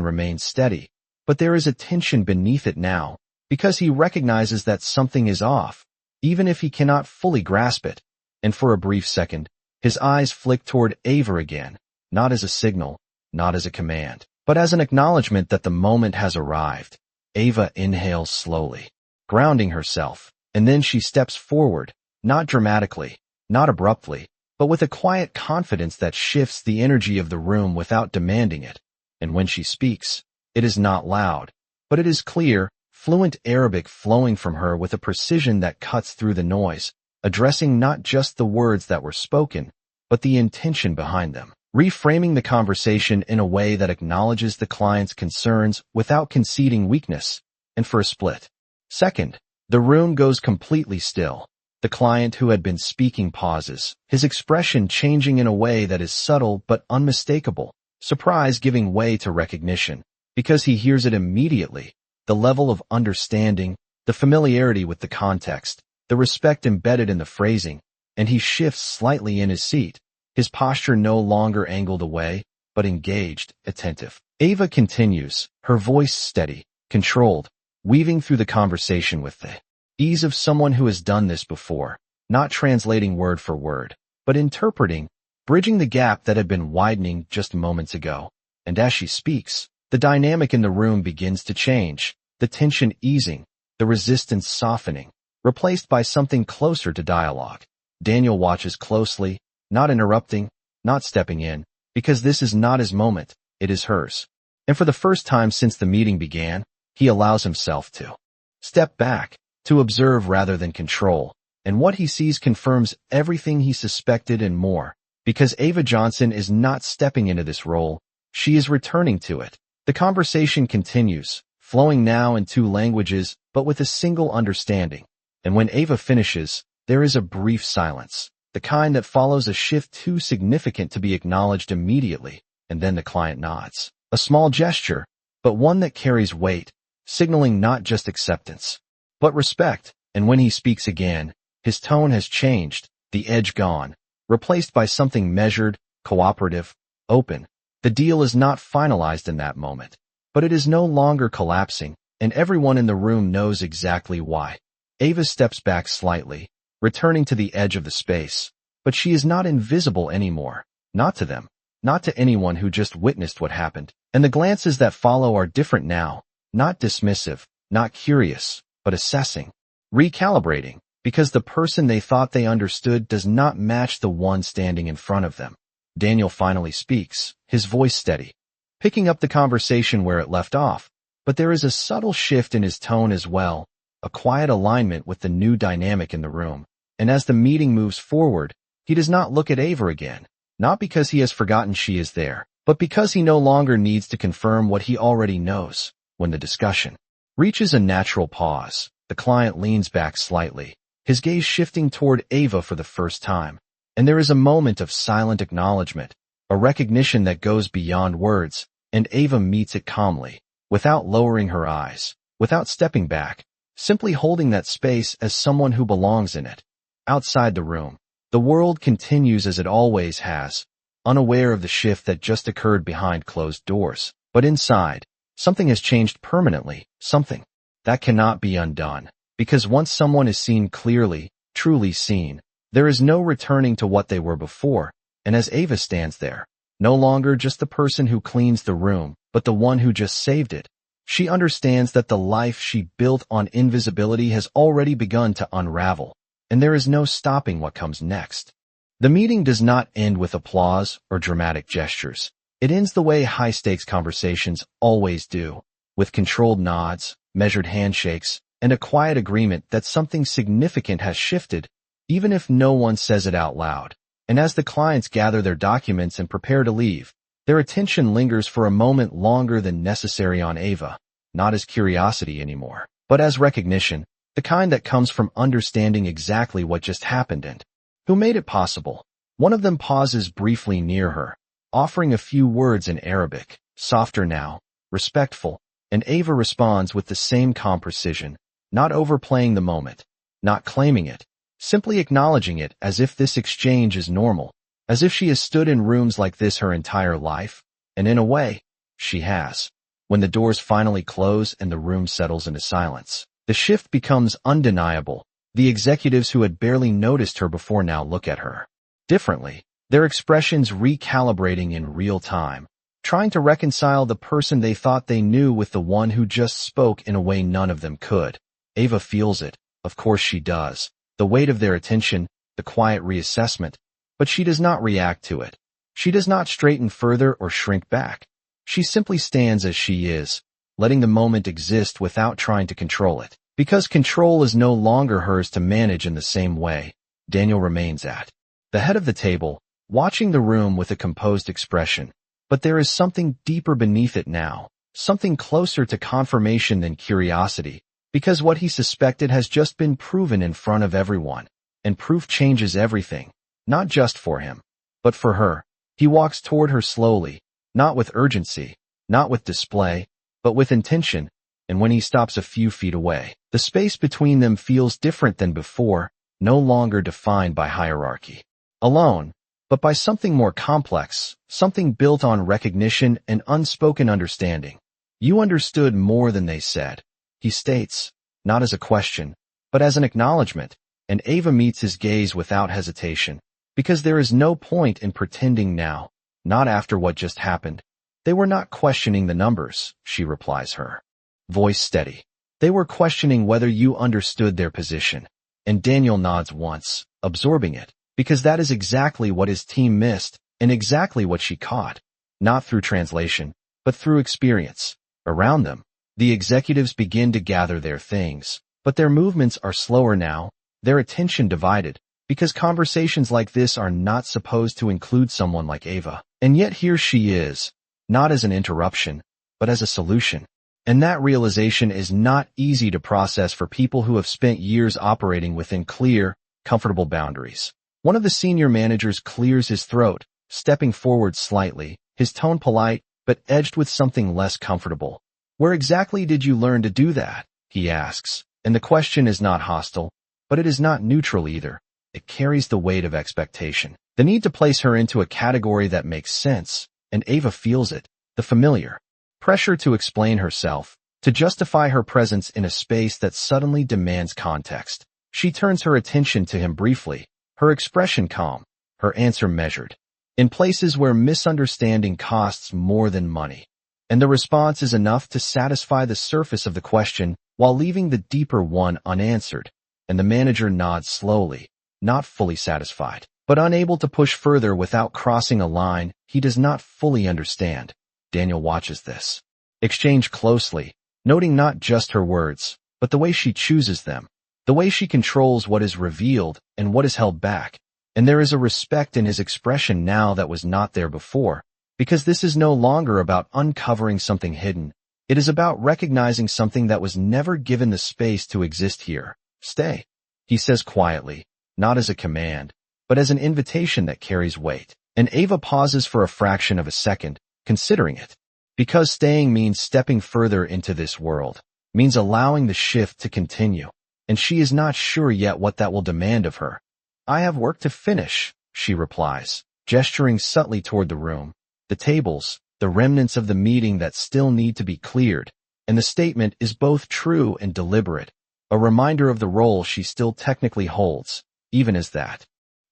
remains steady, but there is a tension beneath it now, because he recognizes that something is off, even if he cannot fully grasp it. And for a brief second, his eyes flick toward Ava again, not as a signal, not as a command, but as an acknowledgement that the moment has arrived. Ava inhales slowly, grounding herself, and then she steps forward, not dramatically, not abruptly, but with a quiet confidence that shifts the energy of the room without demanding it. And when she speaks, it is not loud, but it is clear, fluent Arabic flowing from her with a precision that cuts through the noise, addressing not just the words that were spoken, but the intention behind them, reframing the conversation in a way that acknowledges the client's concerns without conceding weakness. And for a split second, the room goes completely still. The client who had been speaking pauses, his expression changing in a way that is subtle but unmistakable, surprise giving way to recognition, because he hears it immediately, the level of understanding, the familiarity with the context, the respect embedded in the phrasing, and he shifts slightly in his seat, his posture no longer angled away, but engaged, attentive. Ava continues, her voice steady, controlled, weaving through the conversation with the ease of someone who has done this before, not translating word for word, but interpreting, bridging the gap that had been widening just moments ago. And as she speaks, the dynamic in the room begins to change, the tension easing, the resistance softening, replaced by something closer to dialogue. Daniel watches closely, not interrupting, not stepping in, because this is not his moment, it is hers. And for the first time since the meeting began, he allows himself to step back, to observe rather than control, and what he sees confirms everything he suspected and more, because Ava Johnson is not stepping into this role, she is returning to it. The conversation continues, flowing now in two languages, but with a single understanding. And when Ava finishes, there is a brief silence, the kind that follows a shift too significant to be acknowledged immediately, and then the client nods. A small gesture, but one that carries weight, signaling not just acceptance, but respect. And when he speaks again, his tone has changed, the edge gone, replaced by something measured, cooperative, open. The deal is not finalized in that moment, but it is no longer collapsing, and everyone in the room knows exactly why. Ava steps back slightly, returning to the edge of the space, but she is not invisible anymore, not to them, not to anyone who just witnessed what happened. And the glances that follow are different now, not dismissive, not curious, but assessing, recalibrating, because the person they thought they understood does not match the one standing in front of them. Daniel finally speaks, his voice steady, picking up the conversation where it left off, but there is a subtle shift in his tone as well, a quiet alignment with the new dynamic in the room. And as the meeting moves forward, he does not look at Ava again, not because he has forgotten she is there, but because he no longer needs to confirm what he already knows. When the discussion reaches a natural pause, the client leans back slightly, his gaze shifting toward Ava for the first time. And there is a moment of silent acknowledgement, a recognition that goes beyond words, and Ava meets it calmly, without lowering her eyes, without stepping back, simply holding that space as someone who belongs in it. Outside the room, the world continues as it always has, unaware of the shift that just occurred behind closed doors. But inside, something has changed permanently, something that cannot be undone. Because once someone is seen clearly, truly seen, there is no returning to what they were before. And as Ava stands there, no longer just the person who cleans the room, but the one who just saved it, she understands that the life she built on invisibility has already begun to unravel, and there is no stopping what comes next. The meeting does not end with applause or dramatic gestures. It ends the way high-stakes conversations always do, with controlled nods, measured handshakes, and a quiet agreement that something significant has shifted, even if no one says it out loud. And as the clients gather their documents and prepare to leave, their attention lingers for a moment longer than necessary on Ava, not as curiosity anymore, but as recognition, the kind that comes from understanding exactly what just happened and who made it possible. One of them pauses briefly near her, offering a few words in Arabic, softer now, respectful, and Ava responds with the same calm precision, not overplaying the moment, not claiming it, simply acknowledging it as if this exchange is normal, as if she has stood in rooms like this her entire life, and in a way, she has. When the doors finally close and the room settles into silence, the shift becomes undeniable. The executives who had barely noticed her before now look at her differently, their expressions recalibrating in real time, trying to reconcile the person they thought they knew with the one who just spoke in a way none of them could. Ava feels it, of course she does, the weight of their attention, the quiet reassessment, but she does not react to it. She does not straighten further or shrink back. She simply stands as she is, letting the moment exist without trying to control it. Because control is no longer hers to manage in the same way, Daniel remains at the head of the table, watching the room with a composed expression. But there is something deeper beneath it now, something closer to confirmation than curiosity, because what he suspected has just been proven in front of everyone, and proof changes everything, not just for him, but for her. He walks toward her slowly, not with urgency, not with display, but with intention, and when he stops a few feet away, the space between them feels different than before, no longer defined by hierarchy alone, but by something more complex, something built on recognition and unspoken understanding. You understood more than they said, he states, not as a question, but as an acknowledgement, and Ava meets his gaze without hesitation, because there is no point in pretending now, not after what just happened. They were not questioning the numbers, she replies, her voice steady. They were questioning whether you understood their position. And Daniel nods once, absorbing it, because that is exactly what his team missed, and exactly what she caught. Not through translation, but through experience. Around them, the executives begin to gather their things, but their movements are slower now, their attention divided, because conversations like this are not supposed to include someone like Ava. And yet here she is, not as an interruption, but as a solution. And that realization is not easy to process for people who have spent years operating within clear, comfortable boundaries. One of the senior managers clears his throat, stepping forward slightly, his tone polite, but edged with something less comfortable. Where exactly did you learn to do that? He asks, and the question is not hostile, but it is not neutral either. It carries the weight of expectation. The need to place her into a category that makes sense, and Ava feels it, the familiar pressure to explain herself, to justify her presence in a space that suddenly demands context. She turns her attention to him briefly, her expression calm, her answer measured, in places where misunderstanding costs more than money. And the response is enough to satisfy the surface of the question while leaving the deeper one unanswered. And the manager nods slowly, not fully satisfied, but unable to push further without crossing a line he does not fully understand. Daniel watches this exchange closely, noting not just her words, but the way she chooses them, the way she controls what is revealed and what is held back. And there is a respect in his expression now that was not there before, because this is no longer about uncovering something hidden. It is about recognizing something that was never given the space to exist here. Stay, he says quietly, not as a command, but as an invitation that carries weight. And Ava pauses for a fraction of a second, considering it. Because staying means stepping further into this world, means allowing the shift to continue, and she is not sure yet what that will demand of her. I have work to finish, she replies, gesturing subtly toward the room, the tables, the remnants of the meeting that still need to be cleared, and the statement is both true and deliberate, a reminder of the role she still technically holds, even as that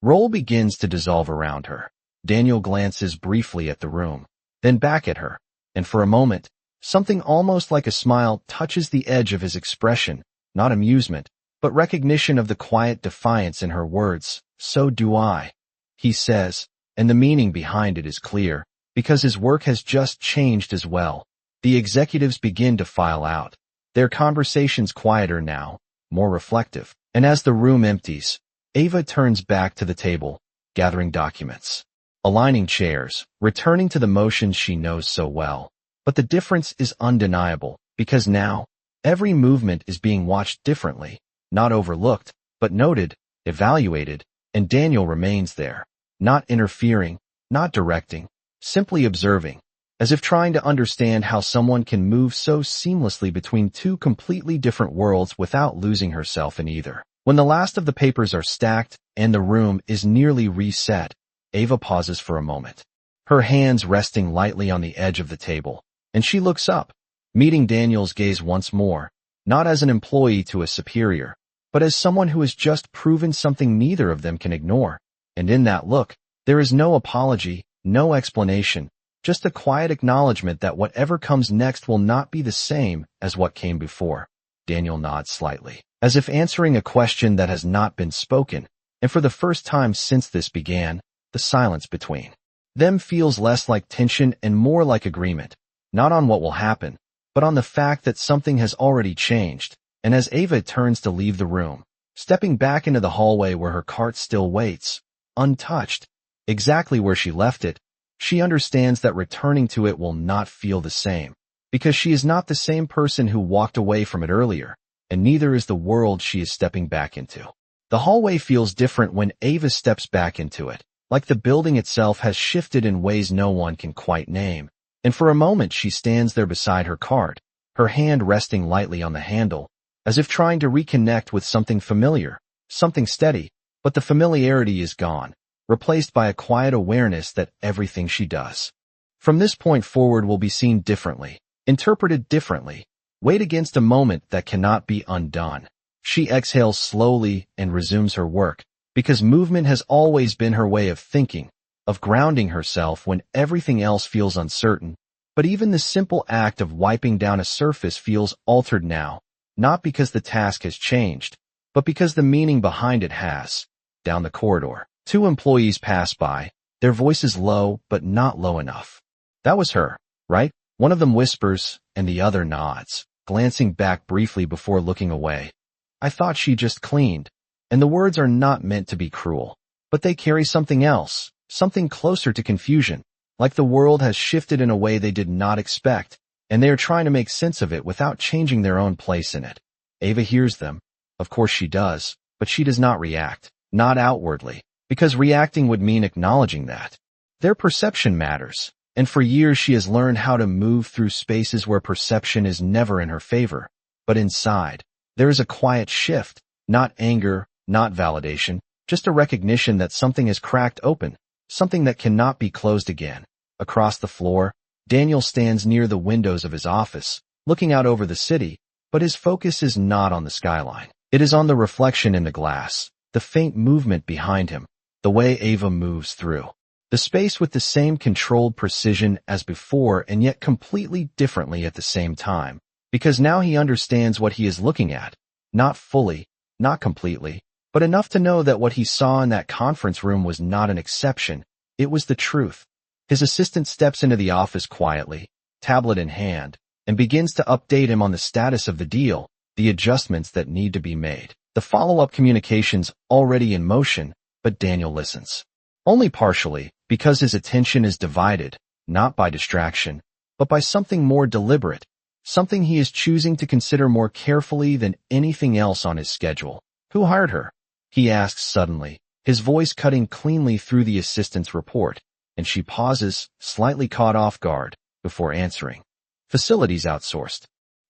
role begins to dissolve around her. Daniel glances briefly at the room, then back at her, and for a moment, something almost like a smile touches the edge of his expression, not amusement, but recognition of the quiet defiance in her words. So do I, he says, and the meaning behind it is clear, because his work has just changed as well. The executives begin to file out, Their conversations quieter now, more reflective. And as the room empties, Ava turns back to the table, gathering documents, aligning chairs, returning to the motions she knows so well. But the difference is undeniable, because now, every movement is being watched differently, not overlooked, but noted, evaluated, and Daniel remains there, not interfering, not directing, simply observing, as if trying to understand how someone can move so seamlessly between two completely different worlds without losing herself in either. When the last of the papers are stacked and the room is nearly reset, Ava pauses for a moment, her hands resting lightly on the edge of the table, and she looks up, meeting Daniel's gaze once more, not as an employee to a superior, but as someone who has just proven something neither of them can ignore. And in that look, there is no apology, no explanation, just a quiet acknowledgement that whatever comes next will not be the same as what came before. Daniel nods slightly, as if answering a question that has not been spoken, and for the first time since this began, the silence between them feels less like tension and more like agreement, not on what will happen, but on the fact that something has already changed. And as Ava turns to leave the room, stepping back into the hallway where her cart still waits, untouched, exactly where she left it, she understands that returning to it will not feel the same, because she is not the same person who walked away from it earlier, and neither is the world she is stepping back into. The hallway feels different when Ava steps back into it, like the building itself has shifted in ways no one can quite name, and for a moment she stands there beside her cart, her hand resting lightly on the handle, as if trying to reconnect with something familiar, something steady, but the familiarity is gone, replaced by a quiet awareness that everything she does from this point forward will be seen differently, interpreted differently, weighed against a moment that cannot be undone. She exhales slowly and resumes her work, because movement has always been her way of thinking, of grounding herself when everything else feels uncertain. But even the simple act of wiping down a surface feels altered now, not because the task has changed, but because the meaning behind it has. Down the corridor, two employees pass by, their voices low but not low enough. "That was her, right?" One of them whispers, and the other nods, glancing back briefly before looking away. "I thought she just cleaned." And the words are not meant to be cruel, but they carry something else, something closer to confusion, like the world has shifted in a way they did not expect, and they are trying to make sense of it without changing their own place in it. Ava hears them. Of course she does, but she does not react, not outwardly, because reacting would mean acknowledging that their perception matters, and for years she has learned how to move through spaces where perception is never in her favor. But inside, there is a quiet shift, not anger, not validation, just a recognition that something has cracked open, something that cannot be closed again. Across the floor, Daniel stands near the windows of his office, looking out over the city, but his focus is not on the skyline. It is on the reflection in the glass, the faint movement behind him, the way Ava moves through the space with the same controlled precision as before and yet completely differently at the same time, because now he understands what he is looking at, not fully, not completely, but enough to know that what he saw in that conference room was not an exception, it was the truth. His assistant steps into the office quietly, tablet in hand, and begins to update him on the status of the deal, the adjustments that need to be made, the follow-up communications already in motion, but Daniel listens. Only partially, because his attention is divided, not by distraction, but by something more deliberate, something he is choosing to consider more carefully than anything else on his schedule. "Who hired her?" he asks suddenly, his voice cutting cleanly through the assistant's report, and she pauses, slightly caught off guard, before answering. "Facilities outsourced.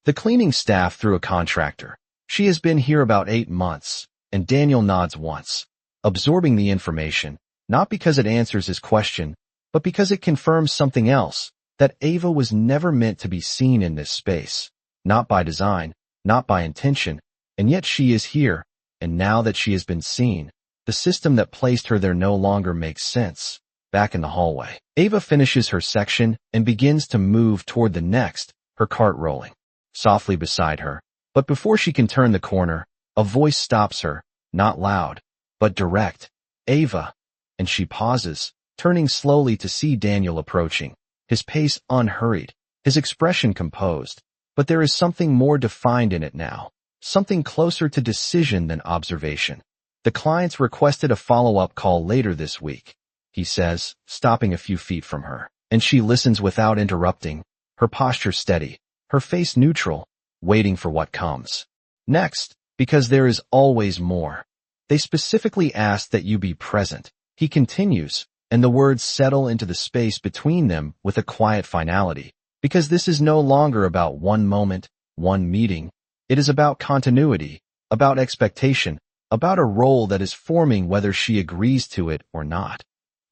The cleaning staff through a contractor. She has been here about 8 months," and Daniel nods once, absorbing the information, not because it answers his question, but because it confirms something else, that Ava was never meant to be seen in this space, not by design, not by intention, and yet she is here, and now that she has been seen, the system that placed her there no longer makes sense. Back in the hallway, Ava finishes her section and begins to move toward the next, her cart rolling softly beside her. But before she can turn the corner, a voice stops her, not loud, but direct. "Ava." And she pauses, turning slowly to see Daniel approaching, his pace unhurried, his expression composed. but there is something more defined in it now, something closer to decision than observation. The client's requested a follow-up call later this week, he says, stopping a few feet from her, and she listens without interrupting, her posture steady, her face neutral, waiting for what comes next, because there is always more. They specifically ask that you be present, he continues, and the words settle into the space between them with a quiet finality, because this is no longer about one moment, one meeting. It is about continuity, about expectation, about a role that is forming whether she agrees to it or not.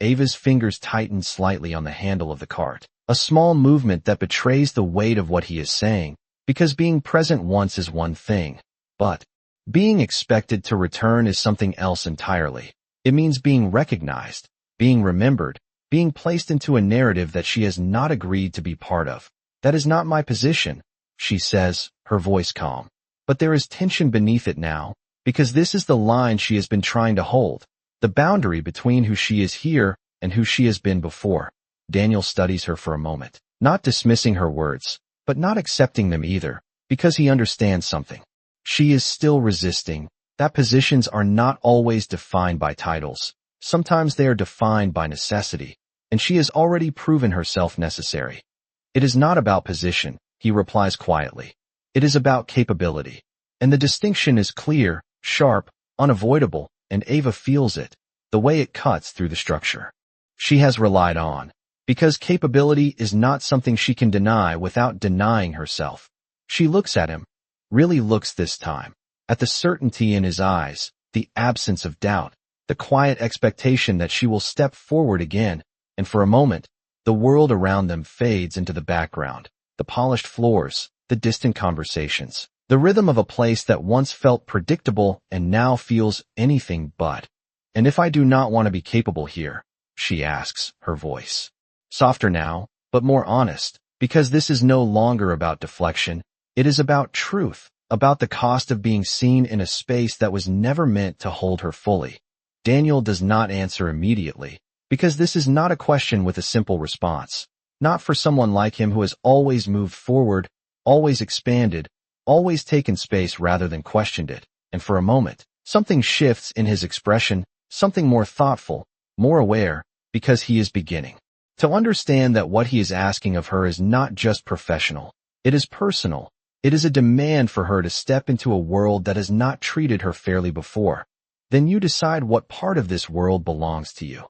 Ava's fingers tighten slightly on the handle of the cart, a small movement that betrays the weight of what he is saying, because being present once is one thing, but being expected to return is something else entirely. It means being recognized, being remembered, being placed into a narrative that she has not agreed to be part of. That is not my position, she says, her voice calm. But there is tension beneath it now, because this is the line she has been trying to hold, the boundary between who she is here and who she has been before. Daniel studies her for a moment, not dismissing her words, but not accepting them either, because he understands something. She is still resisting, that positions are not always defined by titles. Sometimes they are defined by necessity, and she has already proven herself necessary. It is not about position, he replies quietly. It is about capability. And the distinction is clear, sharp, unavoidable, and Ava feels it, the way it cuts through the structure she has relied on. Because capability is not something she can deny without denying herself. She looks at him, really looks this time, at the certainty in his eyes, the absence of doubt, the quiet expectation that she will step forward again, and for a moment, the world around them fades into the background, the polished floors, the distant conversations, the rhythm of a place that once felt predictable and now feels anything but. And if I do not want to be capable here, she asks, her voice softer now, but more honest, because this is no longer about deflection, it is about truth, about the cost of being seen in a space that was never meant to hold her fully. Daniel does not answer immediately, because this is not a question with a simple response, not for someone like him who has always moved forward, always expanded, always taken space rather than questioned it, and for a moment, something shifts in his expression, something more thoughtful, more aware, because he is beginning to understand that what he is asking of her is not just professional, it is personal. It is a demand for her to step into a world that has not treated her fairly before. Then you decide what part of this world belongs to you,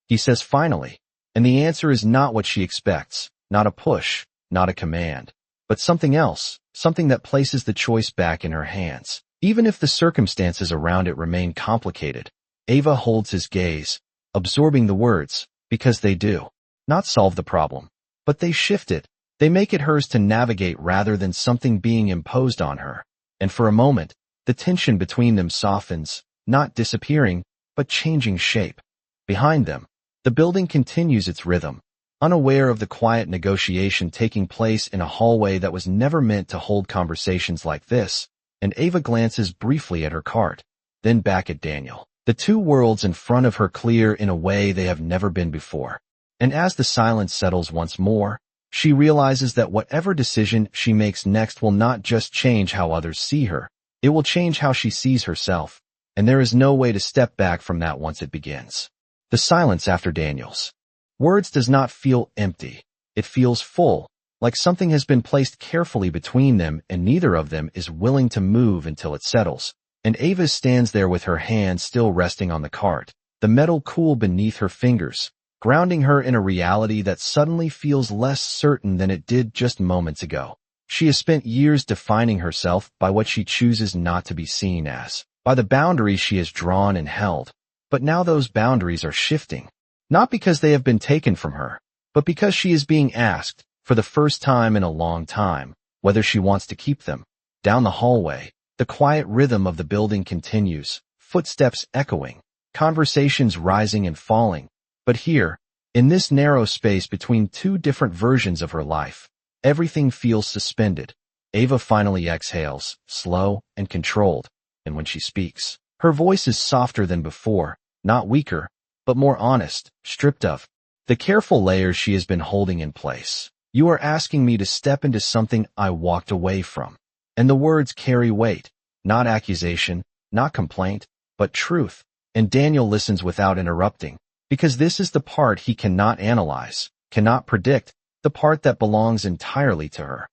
he says finally, and the answer is not what she expects, not a push, not a command, but something else, something that places the choice back in her hands. Even if the circumstances around it remain complicated, Ava holds his gaze, absorbing the words, because they do not solve the problem, but they shift it. They make it hers to navigate rather than something being imposed on her. And for a moment, the tension between them softens, not disappearing, but changing shape. Behind them, the building continues its rhythm, unaware of the quiet negotiation taking place in a hallway that was never meant to hold conversations like this, and Ava glances briefly at her cart, then back at Daniel. The two worlds in front of her clear in a way they have never been before. And as the silence settles once more, she realizes that whatever decision she makes next will not just change how others see her, it will change how she sees herself, and there is no way to step back from that once it begins. The silence after Daniel's words does not feel empty. It feels full, like something has been placed carefully between them and neither of them is willing to move until it settles. And Ava stands there with her hand still resting on the cart, the metal cool beneath her fingers, grounding her in a reality that suddenly feels less certain than it did just moments ago. She has spent years defining herself by what she chooses not to be seen as, by the boundaries she has drawn and held. But now those boundaries are shifting, not because they have been taken from her, but because she is being asked, for the first time in a long time, whether she wants to keep them. Down the hallway, the quiet rhythm of the building continues, footsteps echoing, conversations rising and falling. But here, in this narrow space between two different versions of her life, everything feels suspended. Ava finally exhales, slow and controlled, and when she speaks, her voice is softer than before, not weaker, but more honest, stripped of the careful layers she has been holding in place. You are asking me to step into something I walked away from. And the words carry weight, not accusation, not complaint, but truth. And Daniel listens without interrupting, because this is the part he cannot analyze, cannot predict, the part that belongs entirely to her.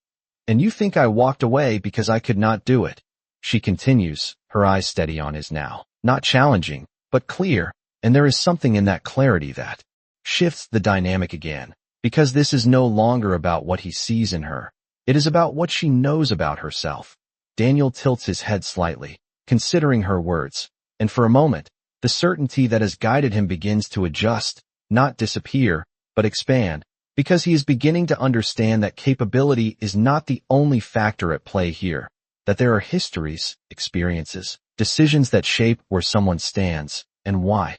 And you think I walked away because I could not do it? She continues, her eyes steady on his now. Not challenging, but clear, and there is something in that clarity that shifts the dynamic again, because this is no longer about what he sees in her. It is about what she knows about herself. Daniel tilts his head slightly, considering her words, and for a moment, the certainty that has guided him begins to adjust, not disappear, but expand, because he is beginning to understand that capability is not the only factor at play here, that there are histories, experiences, decisions that shape where someone stands, and why.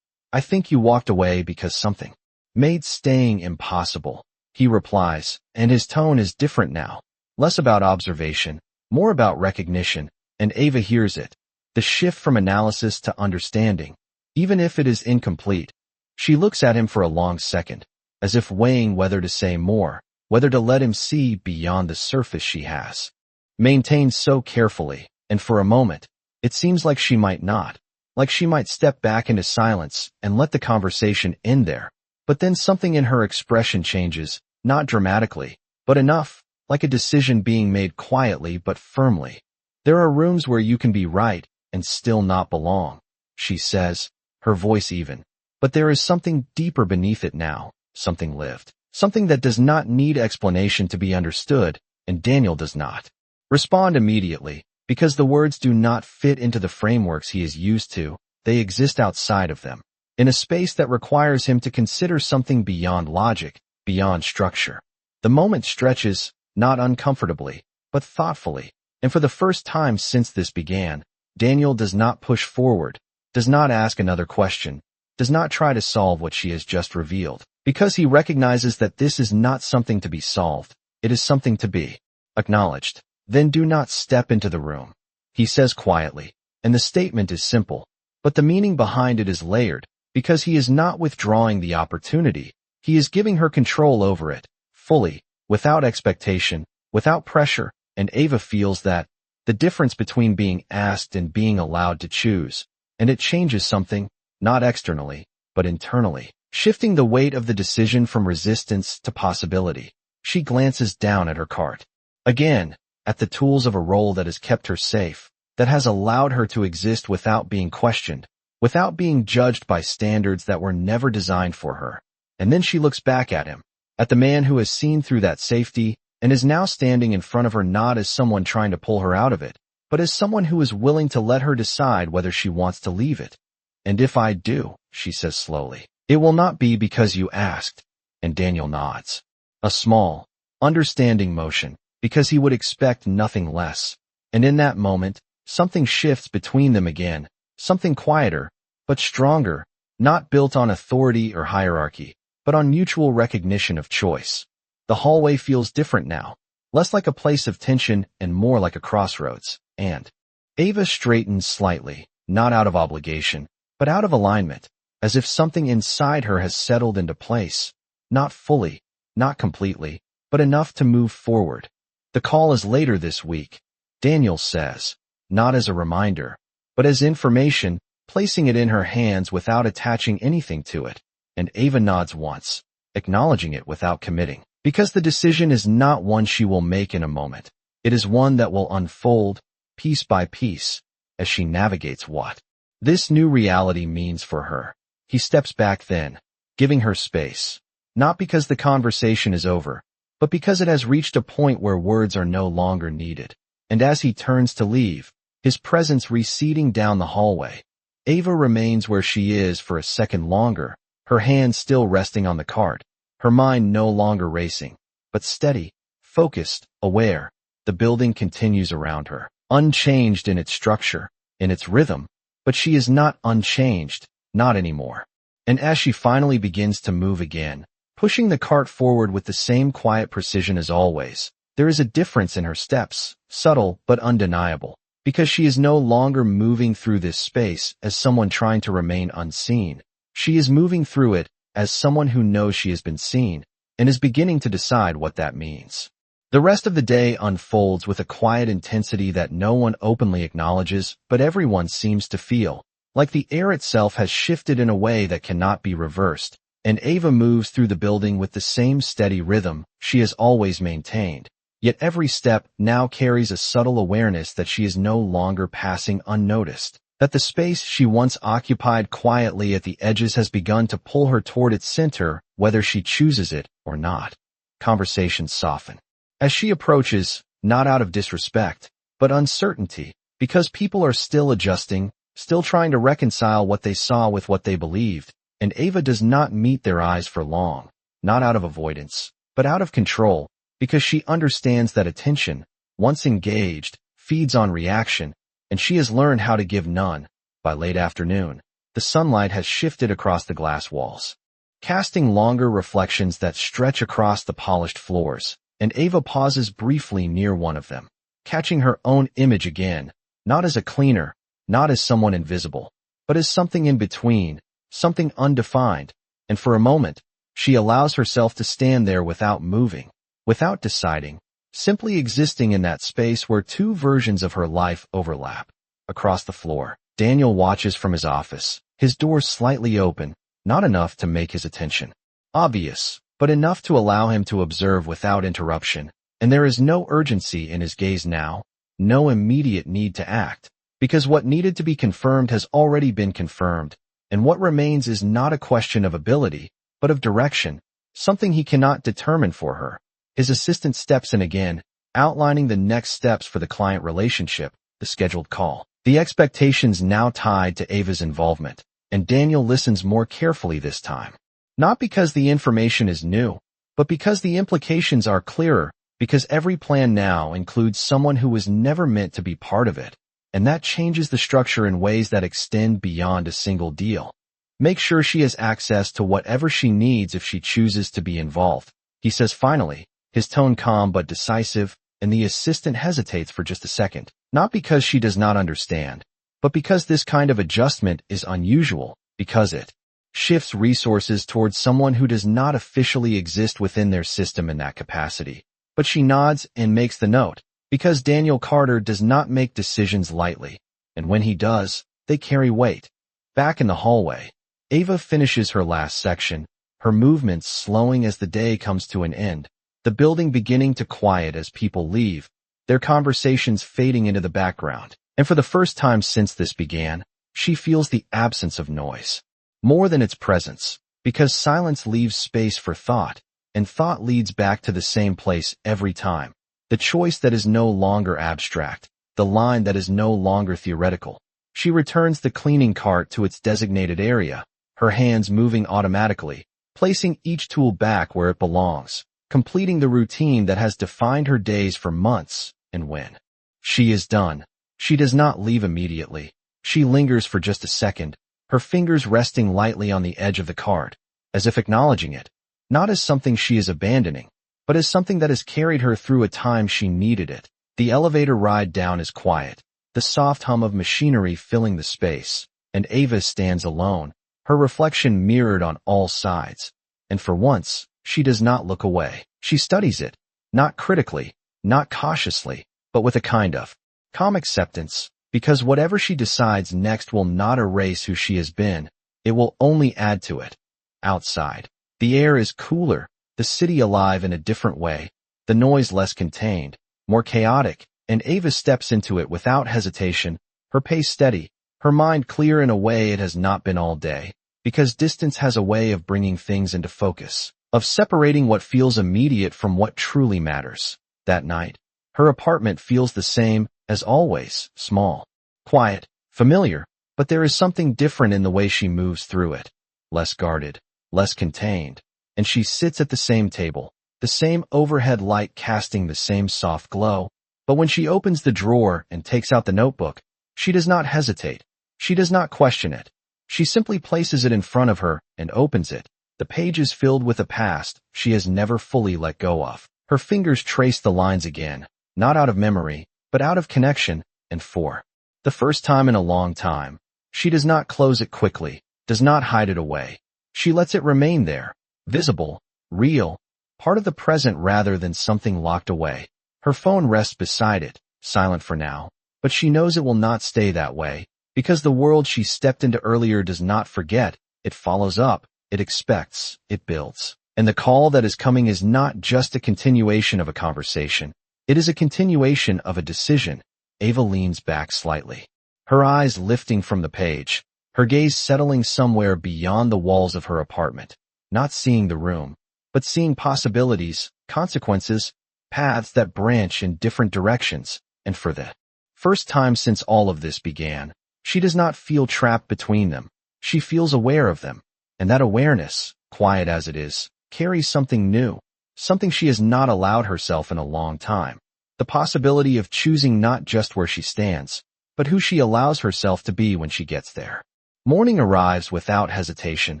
I think you walked away because something made staying impossible, he replies, and his tone is different now, less about observation, more about recognition, and Ava hears it, the shift from analysis to understanding, even if it is incomplete. She looks at him for a long second, as if weighing whether to say more, whether to let him see beyond the surface she has maintained so carefully, and for a moment, it seems like she might not, like she might step back into silence and let the conversation end there. But then something in her expression changes, not dramatically, but enough, like a decision being made quietly but firmly. There are rooms where you can be right and still not belong, she says, her voice even. But there is something deeper beneath it now, something lived, something that does not need explanation to be understood, and Daniel does not respond immediately, because the words do not fit into the frameworks he is used to, they exist outside of them, in a space that requires him to consider something beyond logic, beyond structure. The moment stretches, not uncomfortably, but thoughtfully, and for the first time since this began, Daniel does not push forward, does not ask another question, does not try to solve what she has just revealed, because he recognizes that this is not something to be solved, it is something to be acknowledged. Then do not step into the room, he says quietly, and the statement is simple, but the meaning behind it is layered, because he is not withdrawing the opportunity, he is giving her control over it, fully, without expectation, without pressure, and Ava feels that, the difference between being asked and being allowed to choose, and it changes something, not externally, but internally, shifting the weight of the decision from resistance to possibility. She glances down at her cart. Again, at the tools of a role that has kept her safe, that has allowed her to exist without being questioned, without being judged by standards that were never designed for her. And then she looks back at him, at the man who has seen through that safety and is now standing in front of her not as someone trying to pull her out of it, but as someone who is willing to let her decide whether she wants to leave it. And if I do, she says slowly, it will not be because you asked. And Daniel nods. A small, understanding motion, because he would expect nothing less. And in that moment, something shifts between them again, something quieter, but stronger, not built on authority or hierarchy, but on mutual recognition of choice. The hallway feels different now, less like a place of tension and more like a crossroads, and Ava straightens slightly, not out of obligation, but out of alignment, as if something inside her has settled into place, not fully, not completely, but enough to move forward. The call is later this week, Daniel says, not as a reminder, but as information, placing it in her hands without attaching anything to it, and Ava nods once, acknowledging it without committing, because the decision is not one she will make in a moment. It is one that will unfold, piece by piece, as she navigates what this new reality means for her. He steps back then, giving her space, not because the conversation is over, but because it has reached a point where words are no longer needed. And as he turns to leave, his presence receding down the hallway, Ava remains where she is for a second longer, her hand still resting on the cart, her mind no longer racing, but steady, focused, aware. The building continues around her, unchanged in its structure, in its rhythm, but she is not unchanged, not anymore. And as she finally begins to move again, pushing the cart forward with the same quiet precision as always, there is a difference in her steps, subtle but undeniable, because she is no longer moving through this space as someone trying to remain unseen. She is moving through it as someone who knows she has been seen, and is beginning to decide what that means. The rest of the day unfolds with a quiet intensity that no one openly acknowledges, but everyone seems to feel, like the air itself has shifted in a way that cannot be reversed, and Ava moves through the building with the same steady rhythm she has always maintained. Yet every step now carries a subtle awareness that she is no longer passing unnoticed, that the space she once occupied quietly at the edges has begun to pull her toward its center, whether she chooses it or not. Conversations soften. As she approaches, not out of disrespect, but uncertainty, because people are still adjusting, still trying to reconcile what they saw with what they believed, and Ava does not meet their eyes for long, not out of avoidance, but out of control, because she understands that attention, once engaged, feeds on reaction, and she has learned how to give none. By late afternoon, the sunlight has shifted across the glass walls, casting longer reflections that stretch across the polished floors, and Ava pauses briefly near one of them, catching her own image again, not as a cleaner, not as someone invisible, but as something in between, something undefined, and for a moment, she allows herself to stand there without moving, without deciding, simply existing in that space where two versions of her life overlap. Across the floor, Daniel watches from his office, his door slightly open, not enough to make his attention obvious, but enough to allow him to observe without interruption, and there is no urgency in his gaze now, no immediate need to act, because what needed to be confirmed has already been confirmed, and what remains is not a question of ability, but of direction, something he cannot determine for her. His assistant steps in again, outlining the next steps for the client relationship, the scheduled call. The expectations now tied to Ava's involvement, and Daniel listens more carefully this time. Not because the information is new, but because the implications are clearer, because every plan now includes someone who was never meant to be part of it, and that changes the structure in ways that extend beyond a single deal. Make sure she has access to whatever she needs if she chooses to be involved, he says finally, his tone calm but decisive, and the assistant hesitates for just a second, not because she does not understand, but because this kind of adjustment is unusual, because it shifts resources towards someone who does not officially exist within their system in that capacity. But she nods and makes the note, because Daniel Carter does not make decisions lightly, and when he does, they carry weight. Back in the hallway, Ava finishes her last section, her movements slowing as the day comes to an end, the building beginning to quiet as people leave, their conversations fading into the background, and for the first time since this began, she feels the absence of noise. More than its presence, because silence leaves space for thought, and thought leads back to the same place every time. The choice that is no longer abstract, the line that is no longer theoretical. She returns the cleaning cart to its designated area, her hands moving automatically, placing each tool back where it belongs, completing the routine that has defined her days for months, and when she is done, she does not leave immediately. She lingers for just a second, her fingers resting lightly on the edge of the cart, as if acknowledging it, not as something she is abandoning, but as something that has carried her through a time she needed it. The elevator ride down is quiet, the soft hum of machinery filling the space, and Ava stands alone, her reflection mirrored on all sides. And for once, she does not look away. She studies it, not critically, not cautiously, but with a kind of calm acceptance, because whatever she decides next will not erase who she has been, it will only add to it. Outside, the air is cooler, the city alive in a different way, the noise less contained, more chaotic, and Ava steps into it without hesitation, her pace steady, her mind clear in a way it has not been all day, because distance has a way of bringing things into focus, of separating what feels immediate from what truly matters. That night, her apartment feels the same, as always, small, quiet, familiar, but there is something different in the way she moves through it, less guarded, less contained, and she sits at the same table, the same overhead light casting the same soft glow, but when she opens the drawer and takes out the notebook, she does not hesitate, she does not question it, she simply places it in front of her and opens it. The page is filled with a past she has never fully let go of. Her fingers trace the lines again, not out of memory, but out of connection, and for the first time in a long time, she does not close it quickly, does not hide it away. She lets it remain there, visible, real, part of the present rather than something locked away. Her phone rests beside it, silent for now, but she knows it will not stay that way, because the world she stepped into earlier does not forget, it follows up, it expects, it builds. And the call that is coming is not just a continuation of a conversation, it is a continuation of a decision. Ava leans back slightly, her eyes lifting from the page, her gaze settling somewhere beyond the walls of her apartment, not seeing the room, but seeing possibilities, consequences, paths that branch in different directions, and for the first time since all of this began, she does not feel trapped between them. She feels aware of them, and that awareness, quiet as it is, carries something new, something she has not allowed herself in a long time. The possibility of choosing not just where she stands, but who she allows herself to be when she gets there. Morning arrives without hesitation,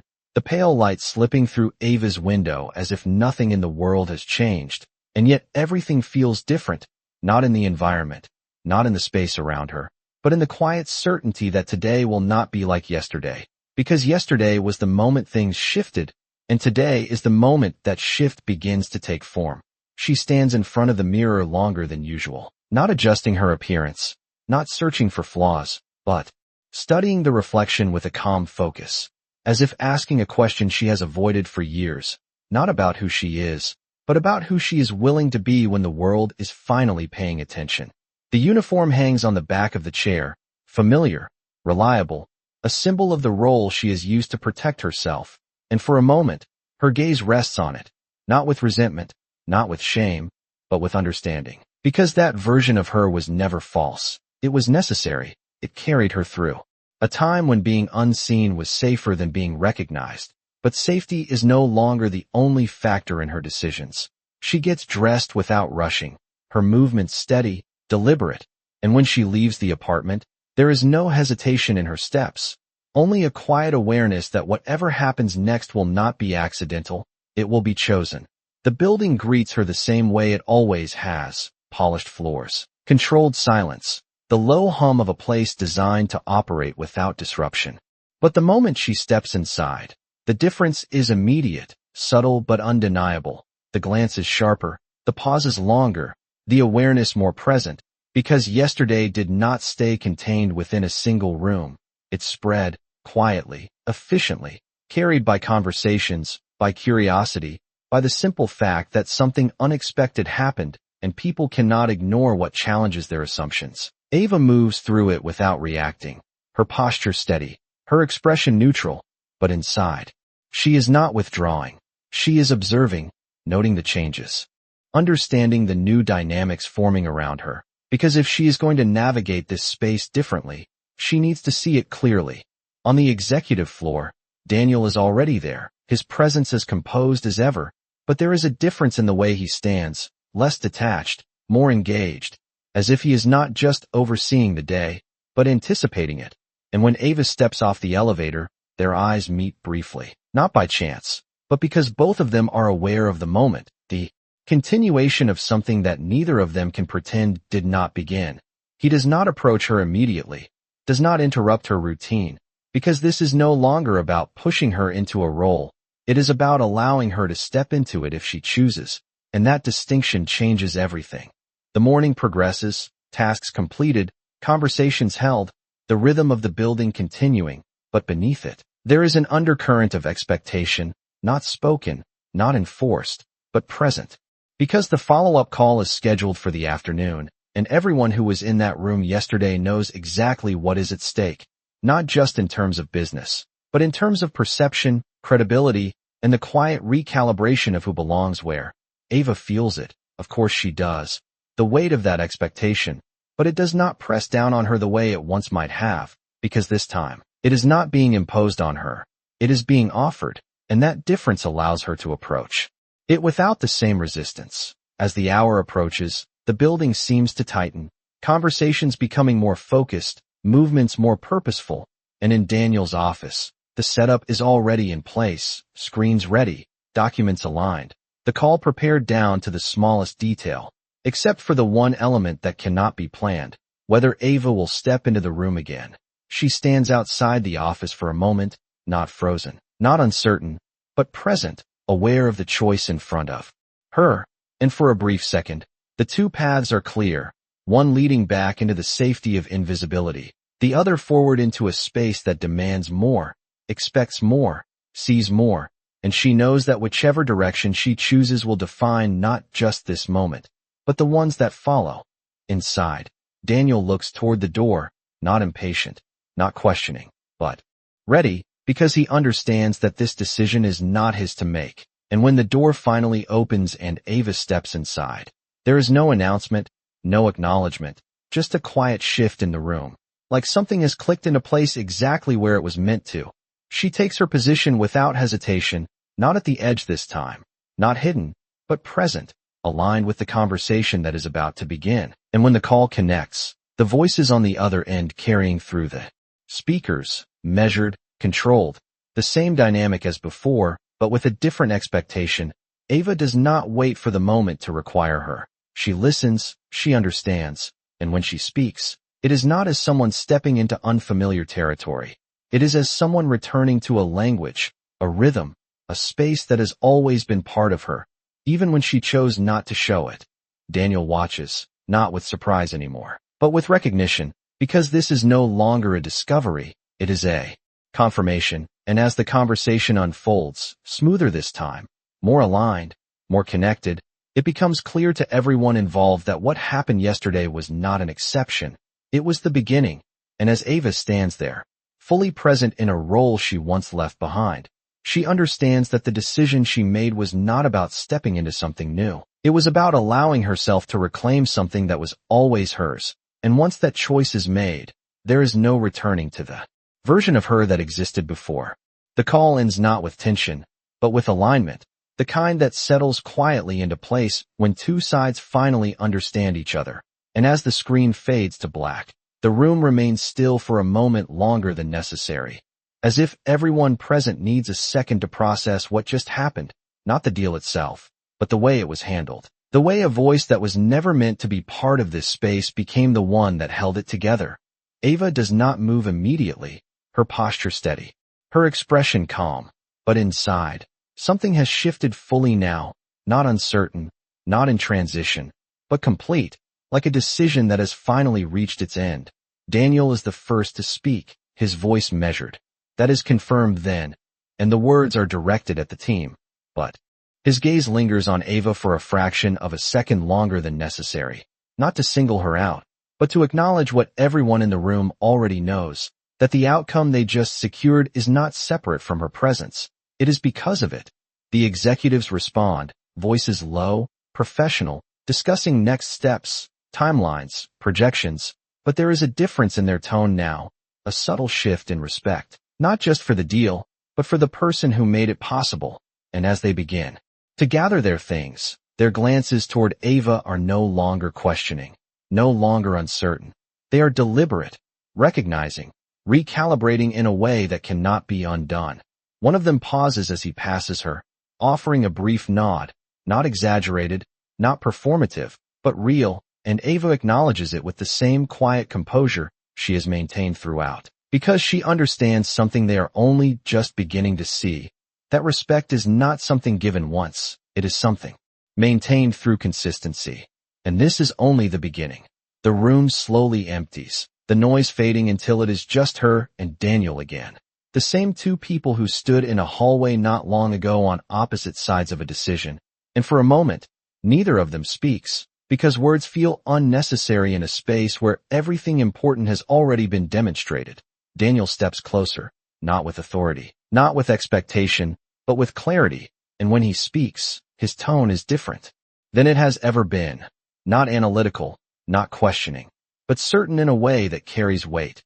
the pale light slipping through Ava's window as if nothing in the world has changed, and yet everything feels different, not in the environment, not in the space around her, but in the quiet certainty that today will not be like yesterday, because yesterday was the moment things shifted, and today is the moment that shift begins to take form. She stands in front of the mirror longer than usual, not adjusting her appearance, not searching for flaws, but studying the reflection with a calm focus, as if asking a question she has avoided for years, not about who she is, but about who she is willing to be when the world is finally paying attention. The uniform hangs on the back of the chair, familiar, reliable, a symbol of the role she has used to protect herself, and for a moment, her gaze rests on it, not with resentment, not with shame, but with understanding. Because that version of her was never false. It was necessary. It carried her through a time when being unseen was safer than being recognized. But safety is no longer the only factor in her decisions. She gets dressed without rushing, her movements steady, deliberate, and when she leaves the apartment, there is no hesitation in her steps, only a quiet awareness that whatever happens next will not be accidental, it will be chosen. The building greets her the same way it always has, polished floors, controlled silence, the low hum of a place designed to operate without disruption. But the moment she steps inside, the difference is immediate, subtle but undeniable. The glance is sharper, the pause is longer, the awareness more present, because yesterday did not stay contained within a single room. It spread, quietly, efficiently, carried by conversations, by curiosity, by the simple fact that something unexpected happened, and people cannot ignore what challenges their assumptions. Ava moves through it without reacting, her posture steady, her expression neutral, but inside, she is not withdrawing. She is observing, noting the changes, understanding the new dynamics forming around her, because if she is going to navigate this space differently, she needs to see it clearly. On the executive floor, Daniel is already there, his presence as composed as ever, but there is a difference in the way he stands, less detached, more engaged, as if he is not just overseeing the day, but anticipating it. And when Ava steps off the elevator, their eyes meet briefly, not by chance, but because both of them are aware of the moment, the continuation of something that neither of them can pretend did not begin. He does not approach her immediately, does not interrupt her routine, because this is no longer about pushing her into a role. It is about allowing her to step into it if she chooses, and that distinction changes everything. The morning progresses, tasks completed, conversations held, the rhythm of the building continuing, but beneath it, there is an undercurrent of expectation, not spoken, not enforced, but present. Because the follow-up call is scheduled for the afternoon, and everyone who was in that room yesterday knows exactly what is at stake, not just in terms of business, but in terms of perception, credibility, and the quiet recalibration of who belongs where. Ava feels it, of course she does, the weight of that expectation, but it does not press down on her the way it once might have, because this time, it is not being imposed on her, it is being offered, and that difference allows her to approach it without the same resistance. As the hour approaches, the building seems to tighten, conversations becoming more focused, movements more purposeful, and in Daniel's office, the setup is already in place, screens ready, documents aligned, the call prepared down to the smallest detail, except for the one element that cannot be planned, whether Ava will step into the room again. She stands outside the office for a moment, not frozen, not uncertain, but present, aware of the choice in front of her, and for a brief second, the two paths are clear, one leading back into the safety of invisibility, the other forward into a space that demands more, expects more, sees more, and she knows that whichever direction she chooses will define not just this moment, but the ones that follow. Inside, Daniel looks toward the door, not impatient, not questioning, but ready, because he understands that this decision is not his to make. And when the door finally opens and Ava steps inside, there is no announcement, no acknowledgement, just a quiet shift in the room, like something has clicked into place exactly where it was meant to. She takes her position without hesitation, not at the edge this time, not hidden, but present, aligned with the conversation that is about to begin. And when the call connects, the voices on the other end carrying through the speakers, measured, controlled, the same dynamic as before, but with a different expectation. Ava does not wait for the moment to require her. She listens, she understands, and when she speaks, it is not as someone stepping into unfamiliar territory. It is as someone returning to a language, a rhythm, a space that has always been part of her, even when she chose not to show it. Daniel watches, not with surprise anymore, but with recognition, because this is no longer a discovery, it is a confirmation. And as the conversation unfolds, smoother this time, more aligned, more connected, it becomes clear to everyone involved that what happened yesterday was not an exception. It was the beginning. And as Ava stands there, fully present in a role she once left behind, she understands that the decision she made was not about stepping into something new. It was about allowing herself to reclaim something that was always hers. And once that choice is made, there is no returning to the version of her that existed before. The call ends not with tension, but with alignment, the kind that settles quietly into place when two sides finally understand each other. And as the screen fades to black, the room remains still for a moment longer than necessary, as if everyone present needs a second to process what just happened, not the deal itself, but the way it was handled. The way a voice that was never meant to be part of this space became the one that held it together. Ava does not move immediately, her posture steady, her expression calm, but inside, something has shifted fully now, not uncertain, not in transition, but complete, like a decision that has finally reached its end. Daniel is the first to speak, his voice measured. That is confirmed then, and the words are directed at the team, but his gaze lingers on Ava for a fraction of a second longer than necessary, not to single her out, but to acknowledge what everyone in the room already knows, that the outcome they just secured is not separate from her presence. It is because of it. The executives respond, voices low, professional, discussing next steps, timelines, projections, but there is a difference in their tone now, a subtle shift in respect, not just for the deal, but for the person who made it possible. And as they begin to gather their things, their glances toward Ava are no longer questioning, no longer uncertain. They are deliberate, recognizing, recalibrating in a way that cannot be undone. One of them pauses as he passes her, offering a brief nod, not exaggerated, not performative, but real, and Ava acknowledges it with the same quiet composure she has maintained throughout, because she understands something they are only just beginning to see. That respect is not something given once, it is something maintained through consistency. And this is only the beginning. The room slowly empties, the noise fading until it is just her and Daniel again. The same two people who stood in a hallway not long ago on opposite sides of a decision. And for a moment, neither of them speaks, because words feel unnecessary in a space where everything important has already been demonstrated. Daniel steps closer, not with authority, not with expectation, but with clarity, and when he speaks, his tone is different than it has ever been. Not analytical, not questioning, but certain in a way that carries weight.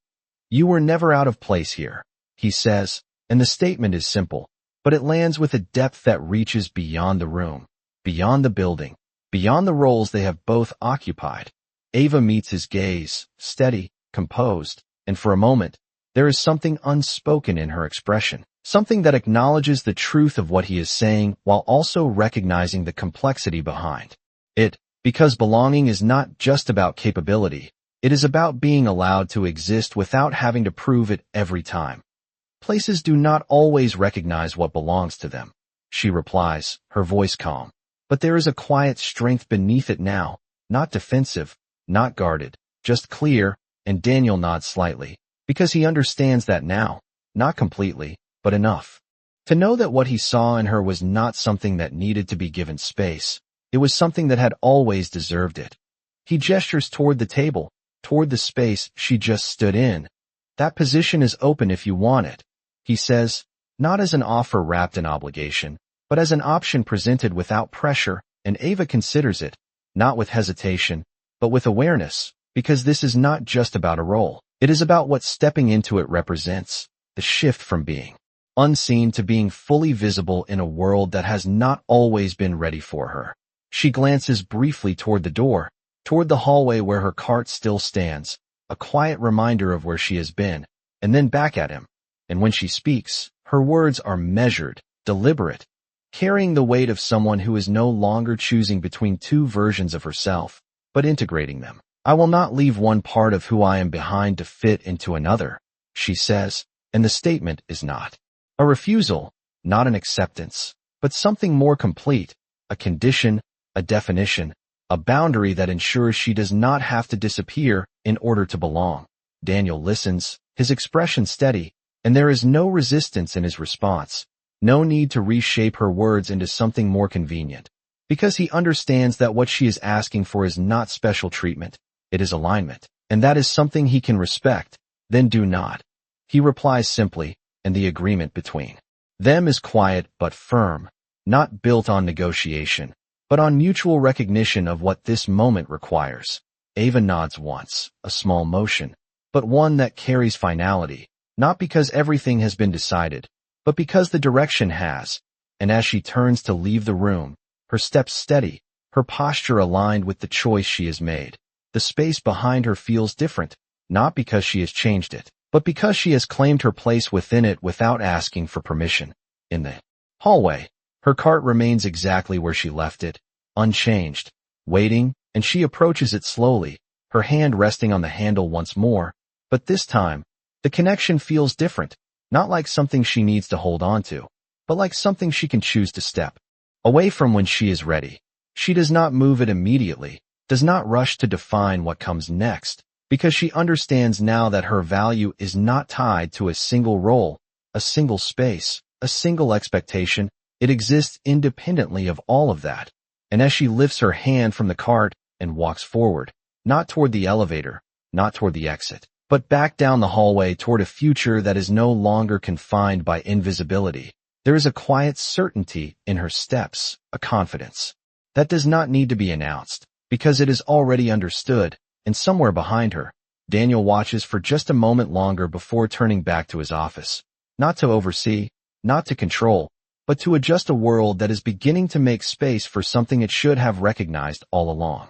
You were never out of place here, he says, and the statement is simple, but it lands with a depth that reaches beyond the room, beyond the building, beyond the roles they have both occupied. Ava meets his gaze, steady, composed, and for a moment, there is something unspoken in her expression, something that acknowledges the truth of what he is saying while also recognizing the complexity behind it, because belonging is not just about capability, it is about being allowed to exist without having to prove it every time. Places do not always recognize what belongs to them, she replies, her voice calm. But there is a quiet strength beneath it now, not defensive, not guarded, just clear, and Daniel nods slightly, because he understands that now, not completely, but enough. To know that what he saw in her was not something that needed to be given space. It was something that had always deserved it. He gestures toward the table, toward the space she just stood in. That position is open if you want it, he says, not as an offer wrapped in obligation, but as an option presented without pressure, and Ava considers it, not with hesitation, but with awareness, because this is not just about a role. It is about what stepping into it represents, the shift from being unseen to being fully visible in a world that has not always been ready for her. She glances briefly toward the door, toward the hallway where her cart still stands, a quiet reminder of where she has been, and then back at him. And when she speaks, her words are measured, deliberate, carrying the weight of someone who is no longer choosing between two versions of herself, but integrating them. I will not leave one part of who I am behind to fit into another, she says, and the statement is not a refusal, not an acceptance, but something more complete, a condition, a definition, a boundary that ensures she does not have to disappear in order to belong. Daniel listens, his expression steady, and there is no resistance in his response, no need to reshape her words into something more convenient, because he understands that what she is asking for is not special treatment, it is alignment, and that is something he can respect, then do not. He replies simply, and the agreement between them is quiet but firm, not built on negotiation, but on mutual recognition of what this moment requires. Ava nods once, a small motion, but one that carries finality, not because everything has been decided, but because the direction has, and as she turns to leave the room, her steps steady, her posture aligned with the choice she has made. The space behind her feels different, not because she has changed it, but because she has claimed her place within it without asking for permission. In the hallway, her cart remains exactly where she left it, unchanged, waiting, and she approaches it slowly, her hand resting on the handle once more, but this time, the connection feels different, not like something she needs to hold on to, but like something she can choose to step away from when she is ready. She does not move it immediately, does not rush to define what comes next, because she understands now that her value is not tied to a single role, a single space, a single expectation. It exists independently of all of that. And as she lifts her hand from the cart and walks forward, not toward the elevator, not toward the exit, but back down the hallway toward a future that is no longer confined by invisibility, there is a quiet certainty in her steps, a confidence that does not need to be announced, because it is already understood. And somewhere behind her, Daniel watches for just a moment longer before turning back to his office, not to oversee, not to control, but to adjust a world that is beginning to make space for something it should have recognized all along.